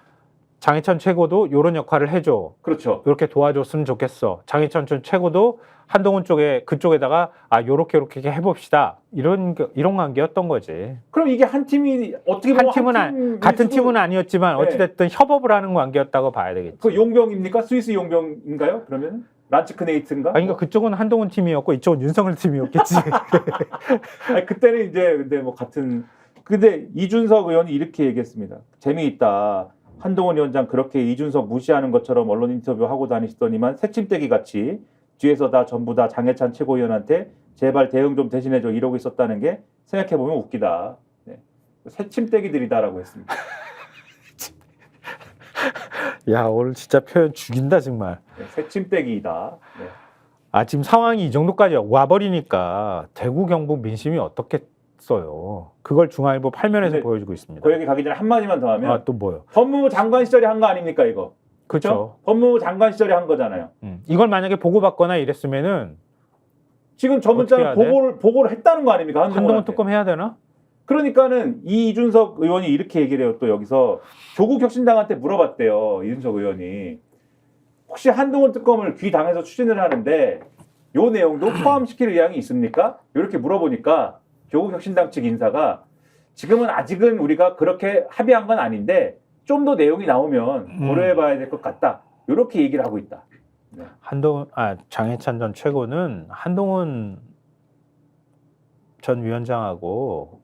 장해찬 최고도 이런 역할을 해줘. 그렇죠. 이렇게 도와줬으면 좋겠어. 장해찬 전 최고도 한동훈 그쪽에다가 요렇게 해봅시다. 이런 관계였던 거지. 그럼 이게 한 팀이 어떻게 보면 같은 팀은 아니었지만 어찌됐든 협업을 하는 관계였다고 봐야 되겠지. 그 용병입니까? 스위스 용병인가요? 그러면 란츠크네이트인가? 그러니까 그쪽은 한동훈 팀이었고 이쪽은 윤석열 팀이었겠지. 그때는 이제 근데 뭐 같은. 근데 이준석 의원이 이렇게 얘기했습니다. 재미있다. 한동훈 위원장 그렇게 이준석 무시하는 것처럼 언론 인터뷰하고 다니시더니만 새침대기 같이 뒤에서 전부 다 장해찬 최고위원한테 제발 대응 좀 대신해줘 이러고 있었다는 게 생각해보면 웃기다. 네. 새침대기들이다라고 했습니다. 야, 오늘 진짜 표현 죽인다 정말. 네, 새침대기이다. 네. 아, 지금 상황이 이 정도까지 와버리니까 대구 경북 민심이 어떻겠어요. 그걸 중앙일보 8면에서 근데 보여주고 있습니다. 그 얘기 가기 전에 한마디만 더 하면 아, 또 뭐요? 법무부 장관 시절에 한 거 아닙니까 이거? 그렇죠. 법무부 장관 시절에 한 거잖아요. 이걸 만약에 보고받거나 이랬으면은 지금 저 문자는 어떻게 해야 보고를 했다는 거 아닙니까? 한동훈 한동훈한테. 특검 해야 되나? 그러니까는 이준석 의원이 이렇게 얘기를 해요. 또 여기서 조국 혁신당한테 물어봤대요. 이준석 의원이. 혹시 한동훈 특검을 귀당해서 추진을 하는데 요 내용도 포함시킬 의향이 있습니까? 이렇게 물어보니까 조국 혁신당 측 인사가 지금은 아직은 우리가 그렇게 합의한 건 아닌데 좀 더 내용이 나오면 고려해봐야 될 것 같다. 이렇게 얘기를 하고 있다. 네. 장해찬 전 최고는 한동훈 전 위원장하고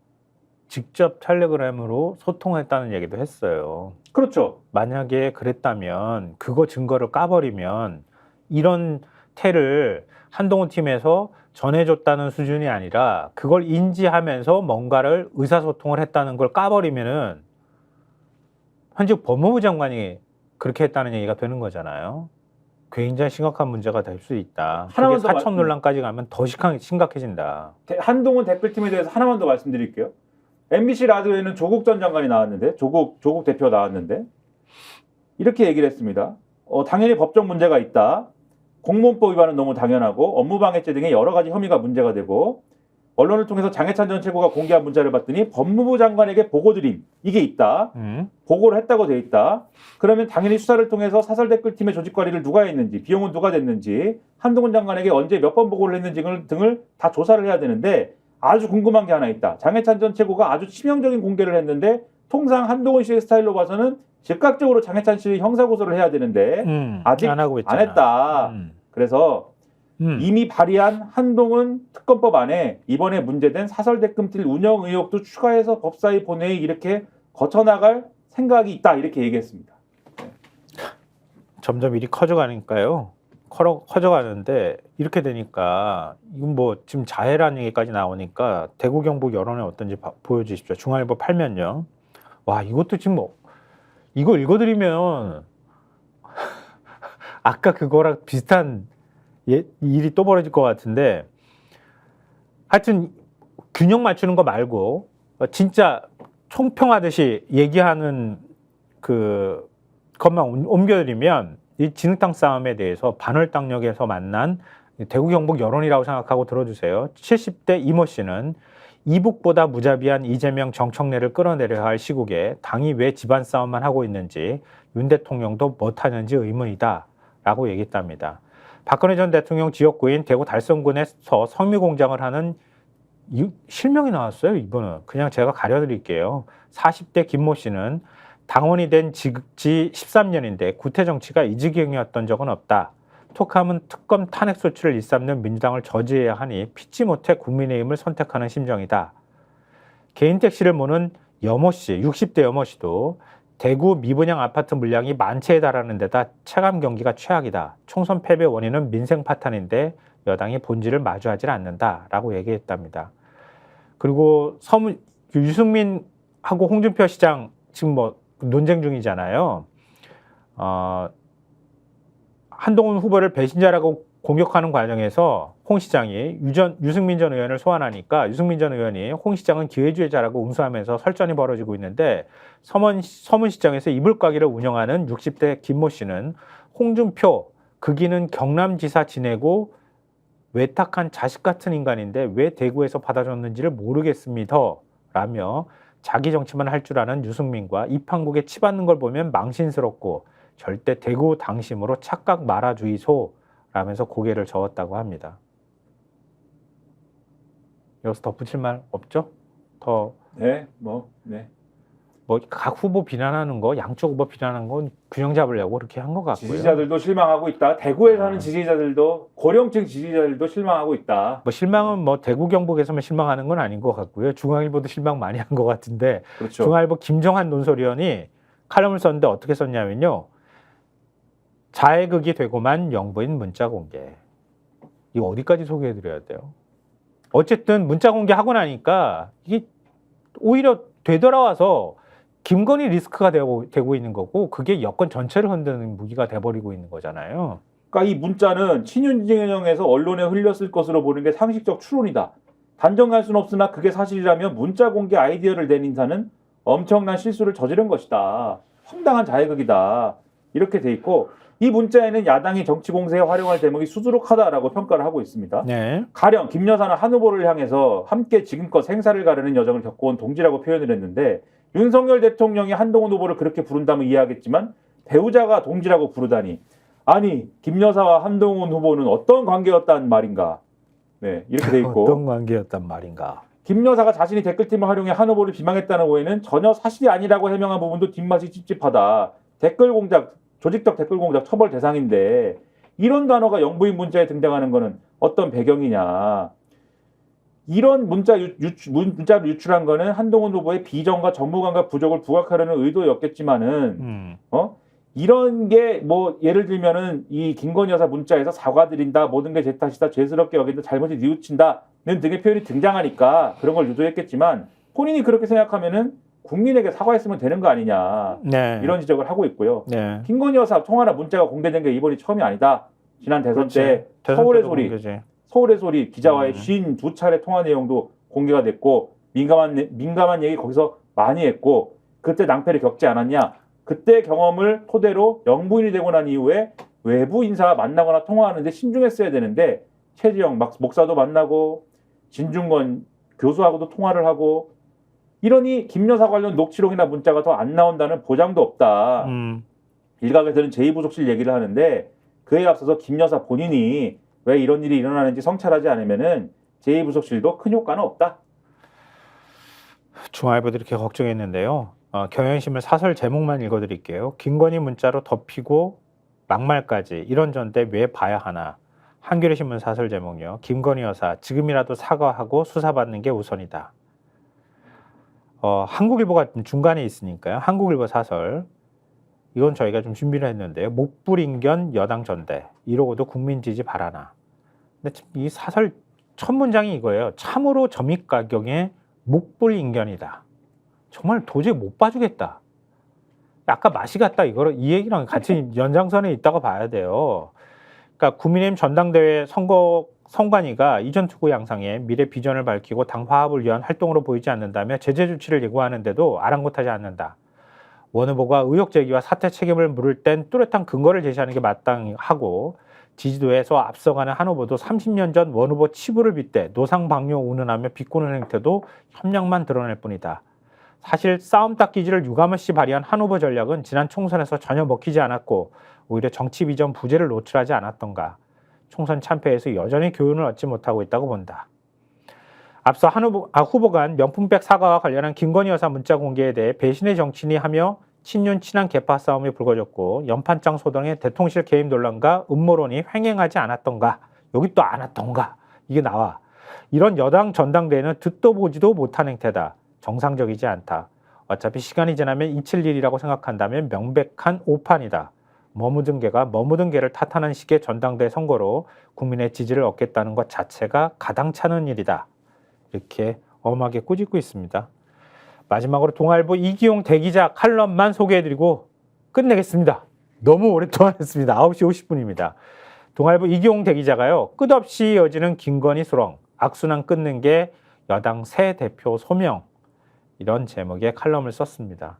직접 텔레그램으로 소통했다는 얘기도 했어요. 그렇죠. 만약에 그랬다면 그거 증거를 까버리면 이런 태를 한동훈 팀에서 전해줬다는 수준이 아니라 그걸 인지하면서 뭔가를 의사소통을 했다는 걸 까버리면은 현직 법무부 장관이 그렇게 했다는 얘기가 되는 거잖아요. 굉장히 심각한 문제가 될 수 있다. 그게 하나만 더 사천 논란까지 가면 더 심각해진다. 한동훈 대표팀에 대해서 하나만 더 말씀드릴게요. MBC 라디오에는 조국 전 장관이 나왔는데 조국 대표 나왔는데 이렇게 얘기를 했습니다. 당연히 법적 문제가 있다. 공무원법 위반은 너무 당연하고 업무방해죄 등의 여러 가지 혐의가 문제가 되고 언론을 통해서 장해찬 전 최고가 공개한 문자를 봤더니 법무부 장관에게 보고드림 이게 있다. 보고를 했다고 돼 있다. 그러면 당연히 수사를 통해서 사설 댓글팀의 조직 관리를 누가 했는지 비용은 누가 냈는지 한동훈 장관에게 언제 몇 번 보고를 했는지 등을 다 조사를 해야 되는데 아주 궁금한 게 하나 있다. 장해찬 전 최고가 아주 치명적인 공개를 했는데 통상 한동훈 씨의 스타일로 봐서는 즉각적으로 장해찬 씨를 형사고소를 해야 되는데 아직 안 하고 있잖아. 안 했다. 그래서 이미 발의한 한동훈 특검법안에 이번에 문제된 사설 댓글팀 운영 의혹도 추가해서 법사위 본회의 이렇게 거쳐나갈 생각이 있다. 이렇게 얘기했습니다. 점점 일이 커져가니까요. 커져가는데 이렇게 되니까 이건 뭐 지금 자해라는 얘기까지 나오니까 대구 경북 여론이 어떤지 보여주십시오. 중앙일보 8면요. 와, 이것도 지금 뭐 이거 읽어드리면 아까 그거랑 비슷한 일이 또 벌어질 것 같은데 하여튼 균형 맞추는 거 말고 진짜 총평하듯이 얘기하는 그 것만 옮겨드리면 이 진흙탕 싸움에 대해서 반월당역에서 만난 대구 경북 여론이라고 생각하고 들어주세요. 70대 이모 씨는 이북보다 무자비한 이재명 정청래를 끌어내려야 할 시국에 당이 왜 집안 싸움만 하고 있는지 윤 대통령도 못하는지 의문이다 라고 얘기했답니다. 박근혜 전 대통령 지역구인 대구 달성군에서 성미공장을 하는 실명이 나왔어요. 이번은 그냥 제가 가려드릴게요. 40대 김모 씨는 당원이 된 지 13년인데 구태 정치가 이 지경이었던 적은 없다. 톡하면 특검 탄핵 소추를 일삼는 민주당을 저지해야 하니 피치 못해 국민의힘을 선택하는 심정이다. 개인 택시를 모는 여모 씨, 60대 여모 씨도 대구 미분양 아파트 물량이 만채에 달하는 데다 체감 경기가 최악이다. 총선 패배 원인은 민생 파탄인데 여당이 본질을 마주하지 않는다라고 얘기했답니다. 그리고 유승민하고 홍준표 시장 지금 뭐 논쟁 중이잖아요. 한동훈 후보를 배신자라고 공격하는 과정에서 홍 시장이 유승민 전 의원을 소환하니까 유승민 전 의원이 홍 시장은 기회주의자라고 응수하면서 설전이 벌어지고 있는데 서문시장에서 이불가게를 운영하는 60대 김모 씨는 홍준표 극인은 경남지사 지내고 외탁한 자식 같은 인간인데 왜 대구에서 받아줬는지를 모르겠습니다 라며 자기 정치만 할 줄 아는 유승민과 입한국에 치받는 걸 보면 망신스럽고 절대 대구 당심으로 착각 말아주이소 라면서 고개를 저었다고 합니다. 여기서 덧붙일 말 없죠? 네. 각 후보 비난하는 거, 양쪽 후보 비난하는 건 균형 잡으려고 그렇게 한 것 같고요. 지지자들도 실망하고 있다. 대구에 사는 지지자들도 고령층 지지자들도 실망하고 있다. 뭐 실망은 뭐 대구 경북에서만 실망하는 건 아닌 것 같고요. 중앙일보도 실망 많이 한 것 같은데 그렇죠. 중앙일보 김정한 논설위원이 칼럼을 썼는데 어떻게 썼냐면요. 자해극이 되고만 영부인 문자 공개. 이거 어디까지 소개해드려야 돼요? 어쨌든 문자 공개하고 나니까 이게 오히려 되돌아와서 김건희 리스크가 되고 있는 거고 그게 여권 전체를 흔드는 무기가 돼버리고 있는 거잖아요. 그러니까 이 문자는 친윤진영에서 언론에 흘렸을 것으로 보는 게 상식적 추론이다. 단정할 수는 없으나 그게 사실이라면 문자 공개 아이디어를 낸 인사는 엄청난 실수를 저지른 것이다. 황당한 자해극이다. 이렇게 돼 있고 이 문자에는 야당이 정치 공세에 활용할 대목이 수두룩하다라고 평가를 하고 있습니다. 네. 가령 김 여사는 한 후보를 향해서 함께 지금껏 생사를 가르는 여정을 겪어온 동지라고 표현을 했는데 윤석열 대통령이 한동훈 후보를 그렇게 부른다면 이해하겠지만 배우자가 동지라고 부르다니 아니 김 여사와 한동훈 후보는 어떤 관계였단 말인가. 네, 이렇게 돼 있고 어떤 관계였단 말인가. 김 여사가 자신이 댓글팀을 활용해 한 후보를 비방했다는 오해는 전혀 사실이 아니라고 해명한 부분도 뒷맛이 찝찝하다. 댓글 공작, 조직적 댓글 공작 처벌 대상인데 이런 단어가 영부인 문자에 등장하는 것은 어떤 배경이냐. 이런 문자를 유출한 거는 한동훈 후보의 비전과 정무감각 부족을 부각하려는 의도였겠지만은 이런 게 뭐 예를 들면은 이 김건희 여사 문자에서 사과드린다 모든 게 제 탓이다 죄스럽게 여긴다 잘못이 뉘우친다는 등의 표현이 등장하니까 그런 걸 유도했겠지만 본인이 그렇게 생각하면은 국민에게 사과했으면 되는 거 아니냐. 네. 이런 지적을 하고 있고요. 네. 김건희 여사 통화나 문자가 공개된 게 이번이 처음이 아니다. 지난 대선 때 서울의 소리 공개지. 서울의 소리 기자와의 52차례 통화 내용도 공개가 됐고 민감한 얘기 거기서 많이 했고 그때 낭패를 겪지 않았냐. 그때 경험을 토대로 영부인이 되고 난 이후에 외부 인사와 만나거나 통화하는데 신중했어야 되는데 최지영 목사도 만나고 진중권 교수하고도 통화를 하고 이러니 김 여사 관련 녹취록이나 문자가 더 안 나온다는 보장도 없다. 일각에서는 제2부속실 얘기를 하는데 그에 앞서서 김 여사 본인이 왜 이런 일이 일어나는지 성찰하지 않으면은 제2부속실도 큰 효과는 없다. 중앙일보도 이렇게 걱정했는데요. 경향신문 사설 제목만 읽어드릴게요. 김건희 문자로 덮이고 막말까지 이런 전대 왜 봐야 하나. 한겨레신문 사설 제목이요. 김건희 여사 지금이라도 사과하고 수사받는 게 우선이다. 한국일보가 중간에 있으니까요. 한국일보 사설. 이건 저희가 좀 준비를 했는데요. 목불인견 여당 전대. 이러고도 국민 지지 바라나. 근데 이 사설 첫 문장이 이거예요. 참으로 점입가경의 목불인견이다. 정말 도저히 못 봐주겠다. 아까 맛이 갔다 이 얘기랑 같이 연장선에 있다고 봐야 돼요. 그러니까 국민의힘 전당대회 선관위가 이전 투구 양상에 미래 비전을 밝히고 당 화합을 위한 활동으로 보이지 않는다며 제재 조치를 예고하는데도 아랑곳하지 않는다. 원 후보가 의혹 제기와 사퇴 책임을 물을 땐 뚜렷한 근거를 제시하는 게 마땅하고 지지도에서 앞서가는 한 후보도 30년 전 원 후보 치부를 빗대 노상방뇨 운운하며 비꼬는 행태도 협력만 드러낼 뿐이다. 사실 싸움 닦기질을 유감없이 발휘한 한 후보 전략은 지난 총선에서 전혀 먹히지 않았고 오히려 정치 비전 부재를 노출하지 않았던가. 총선 참패에서 여전히 교훈을 얻지 못하고 있다고 본다. 앞서 후보 간 명품백 사과와 관련한 김건희 여사 문자 공개에 대해 배신의 정치인이 하며 친윤 친한 계파 싸움이 불거졌고 연판장 소동의 대통실 개입 논란과 음모론이 횡행하지 않았던가. 여기 또 않았던가. 이게 나와. 이런 여당 전당대회는 듣도 보지도 못한 행태다. 정상적이지 않다. 어차피 시간이 지나면 잊힐 일이라고 생각한다면 명백한 오판이다. 머무든 개가 머무든 개를 탓하는 식의 전당대회 선거로 국민의 지지를 얻겠다는 것 자체가 가당찮은 일이다. 이렇게 엄하게 꾸짖고 있습니다. 마지막으로 동아일보 이기용 대기자 칼럼만 소개해드리고 끝내겠습니다. 너무 오랫동안 했습니다. 9시 50분입니다. 동아일보 이기용 대기자가요. 끝없이 이어지는 김건희 수렁, 악순환 끊는 게 여당 새 대표 소명. 이런 제목의 칼럼을 썼습니다.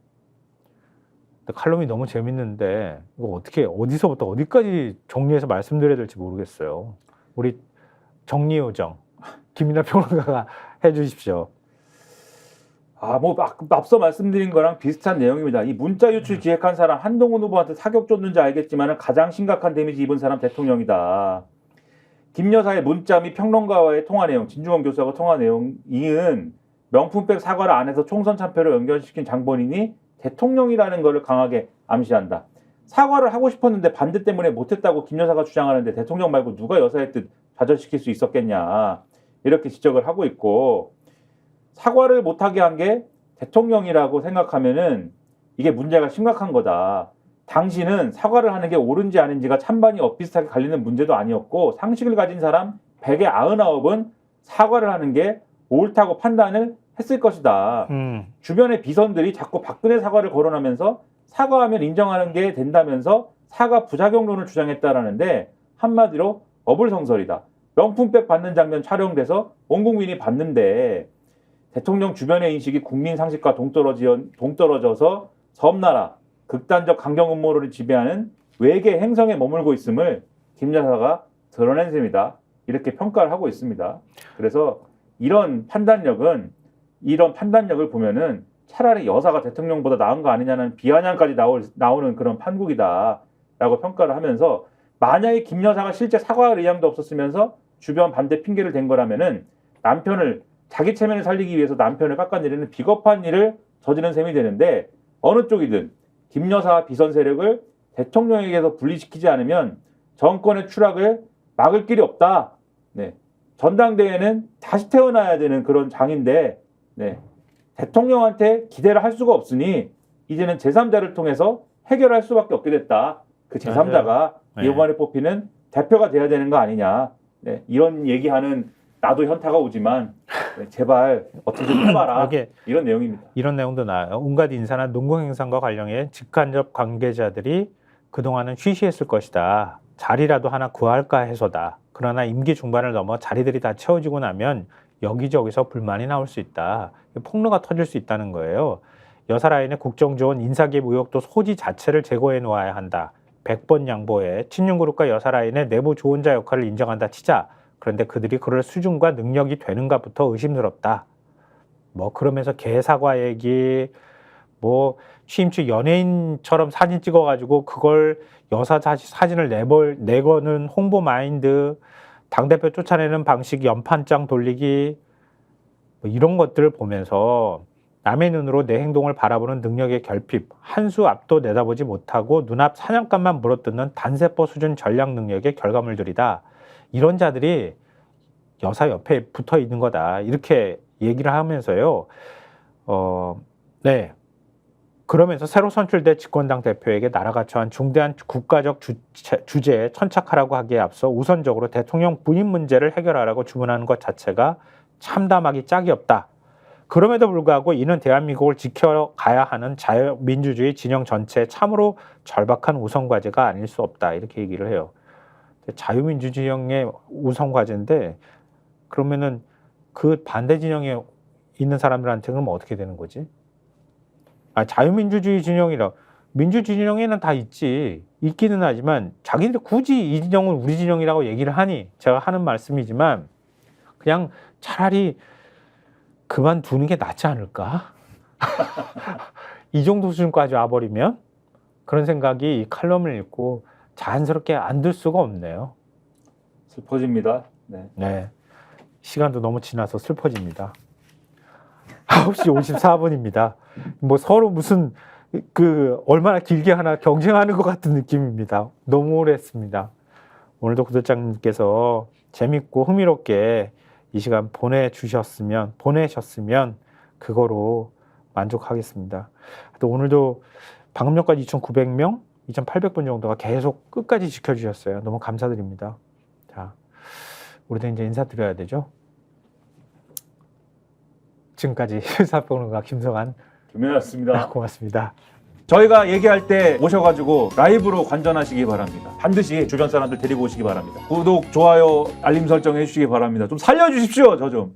칼럼이 너무 재밌는데 이거 어떻게 어디서부터 어디까지 정리해서 말씀드려야 될지 모르겠어요. 우리 정리요정 김이나 평론가가 해주십시오. 앞서 말씀드린 거랑 비슷한 내용입니다. 이 문자 유출 기획한 사람 한동훈 후보한테 사격 줬는지 알겠지만 가장 심각한 데미지 입은 사람 대통령이다. 김 여사의 문자 및 평론가와의 통화 내용, 진중권 교수하고 통화 내용은 명품백 사과를 안 해서 총선 참패로 연결시킨 장본인이 대통령이라는 것을 강하게 암시한다. 사과를 하고 싶었는데 반대 때문에 못했다고 김 여사가 주장하는데 대통령 말고 누가 여사의 뜻 좌절시킬 수 있었겠냐. 이렇게 지적을 하고 있고 사과를 못하게 한 게 대통령이라고 생각하면은 이게 문제가 심각한 거다. 당신은 사과를 하는 게 옳은지 아닌지가 찬반이 엇비슷하게 갈리는 문제도 아니었고 상식을 가진 사람 100에 99은 사과를 하는 게 옳다고 판단을 했을 것이다. 주변의 비선들이 자꾸 박근혜 사과를 거론하면서 사과하면 인정하는 게 된다면서 사과 부작용론을 주장했다라는데 한마디로 어불성설이다. 명품백 받는 장면 촬영돼서 온 국민이 봤는데 대통령 주변의 인식이 국민 상식과 동떨어져서 섬나라, 극단적 강경 음모론을 지배하는 외계 행성에 머물고 있음을 김 여사가 드러낸 셈이다. 이렇게 평가를 하고 있습니다. 그래서 이런 판단력을 보면은 차라리 여사가 대통령보다 나은 거 아니냐는 비아냥까지 나오는 그런 판국이다라고 평가를 하면서 만약에 김 여사가 실제 사과할 의향도 없었으면서 주변 반대 핑계를 댄 거라면은 남편을 자기 체면을 살리기 위해서 남편을 깎아내리는 비겁한 일을 저지른 셈이 되는데 어느 쪽이든 김 여사 비선 세력을 대통령에게서 분리시키지 않으면 정권의 추락을 막을 길이 없다. 네. 전당대회는 다시 태어나야 되는 그런 장인데 네. 대통령한테 기대를 할 수가 없으니 이제는 제3자를 통해서 해결할 수밖에 없게 됐다. 그 제3자가 네. 이번에 뽑히는 대표가 돼야 되는 거 아니냐. 네. 이런 얘기하는 나도 현타가 오지만 네. 제발 어떻게 좀 해봐라. 이런 내용입니다. 이런 내용도 나와요. 온갖 인사나 농공행상과 관련해 직간접 관계자들이 그동안은 쉬쉬했을 것이다. 자리라도 하나 구할까 해서다. 그러나 임기 중반을 넘어 자리들이 다 채워지고 나면 여기저기서 불만이 나올 수 있다. 폭로가 터질 수 있다는 거예요. 여사 라인의 국정조언 인사기획 의혹도 소지 자체를 제거해 놓아야 한다. 100번 양보해 친윤그룹과 여사 라인의 내부 조언자 역할을 인정한다 치자. 그런데 그들이 그럴 수준과 능력이 되는가부터 의심스럽다. 뭐 그러면서 개사과 얘기, 뭐 취임 trước 연예인처럼 사진 찍어가지고 그걸 여사 사진을 내거는 홍보 마인드, 당대표 쫓아내는 방식 연판장 돌리기 뭐 이런 것들을 보면서 남의 눈으로 내 행동을 바라보는 능력의 결핍, 한 수 앞도 내다보지 못하고 눈앞 사냥감만 물어뜯는 단세포 수준 전략 능력의 결과물들이다. 이런 자들이 여사 옆에 붙어 있는 거다. 이렇게 얘기를 하면서요. 네. 그러면서 새로 선출된 집권당 대표에게 나라가 처한 중대한 국가적 주제에 천착하라고 하기에 앞서 우선적으로 대통령 부인 문제를 해결하라고 주문하는 것 자체가 참담하기 짝이 없다. 그럼에도 불구하고 이는 대한민국을 지켜가야 하는 자유민주주의 진영 전체의 참으로 절박한 우선과제가 아닐 수 없다. 이렇게 얘기를 해요. 자유민주진영의 우선과제인데 그러면은 그 반대 진영에 있는 사람들한테는 어떻게 되는 거지? 자유민주주의 진영이라 민주진영에는 다 있기는 하지만 자기들 굳이 이 진영을 우리 진영이라고 얘기를 하니 제가 하는 말씀이지만 그냥 차라리 그만두는 게 낫지 않을까? 이 정도 수준까지 와버리면 그런 생각이 이 칼럼을 읽고 자연스럽게 안 들 수가 없네요. 슬퍼집니다. 네. 시간도 너무 지나서 슬퍼집니다. 9시 54분입니다. 뭐 서로 무슨 얼마나 길게 하나 경쟁하는 것 같은 느낌입니다. 너무 오래 했습니다. 오늘도 구독자님께서 재밌고 흥미롭게 이 시간 보내셨으면 그거로 만족하겠습니다. 또 오늘도 방금 전까지 2,900명, 2,800분 정도가 계속 끝까지 지켜주셨어요. 너무 감사드립니다. 자, 우리도 이제 인사드려야 되죠. 지금까지 실사평론가 김성환 김현아였습니다. 고맙습니다. 저희가 얘기할 때 오셔가지고 라이브로 관전하시기 바랍니다. 반드시 주변 사람들 데리고 오시기 바랍니다. 구독, 좋아요, 알림 설정 해주시기 바랍니다. 좀 살려주십시오. 저 좀.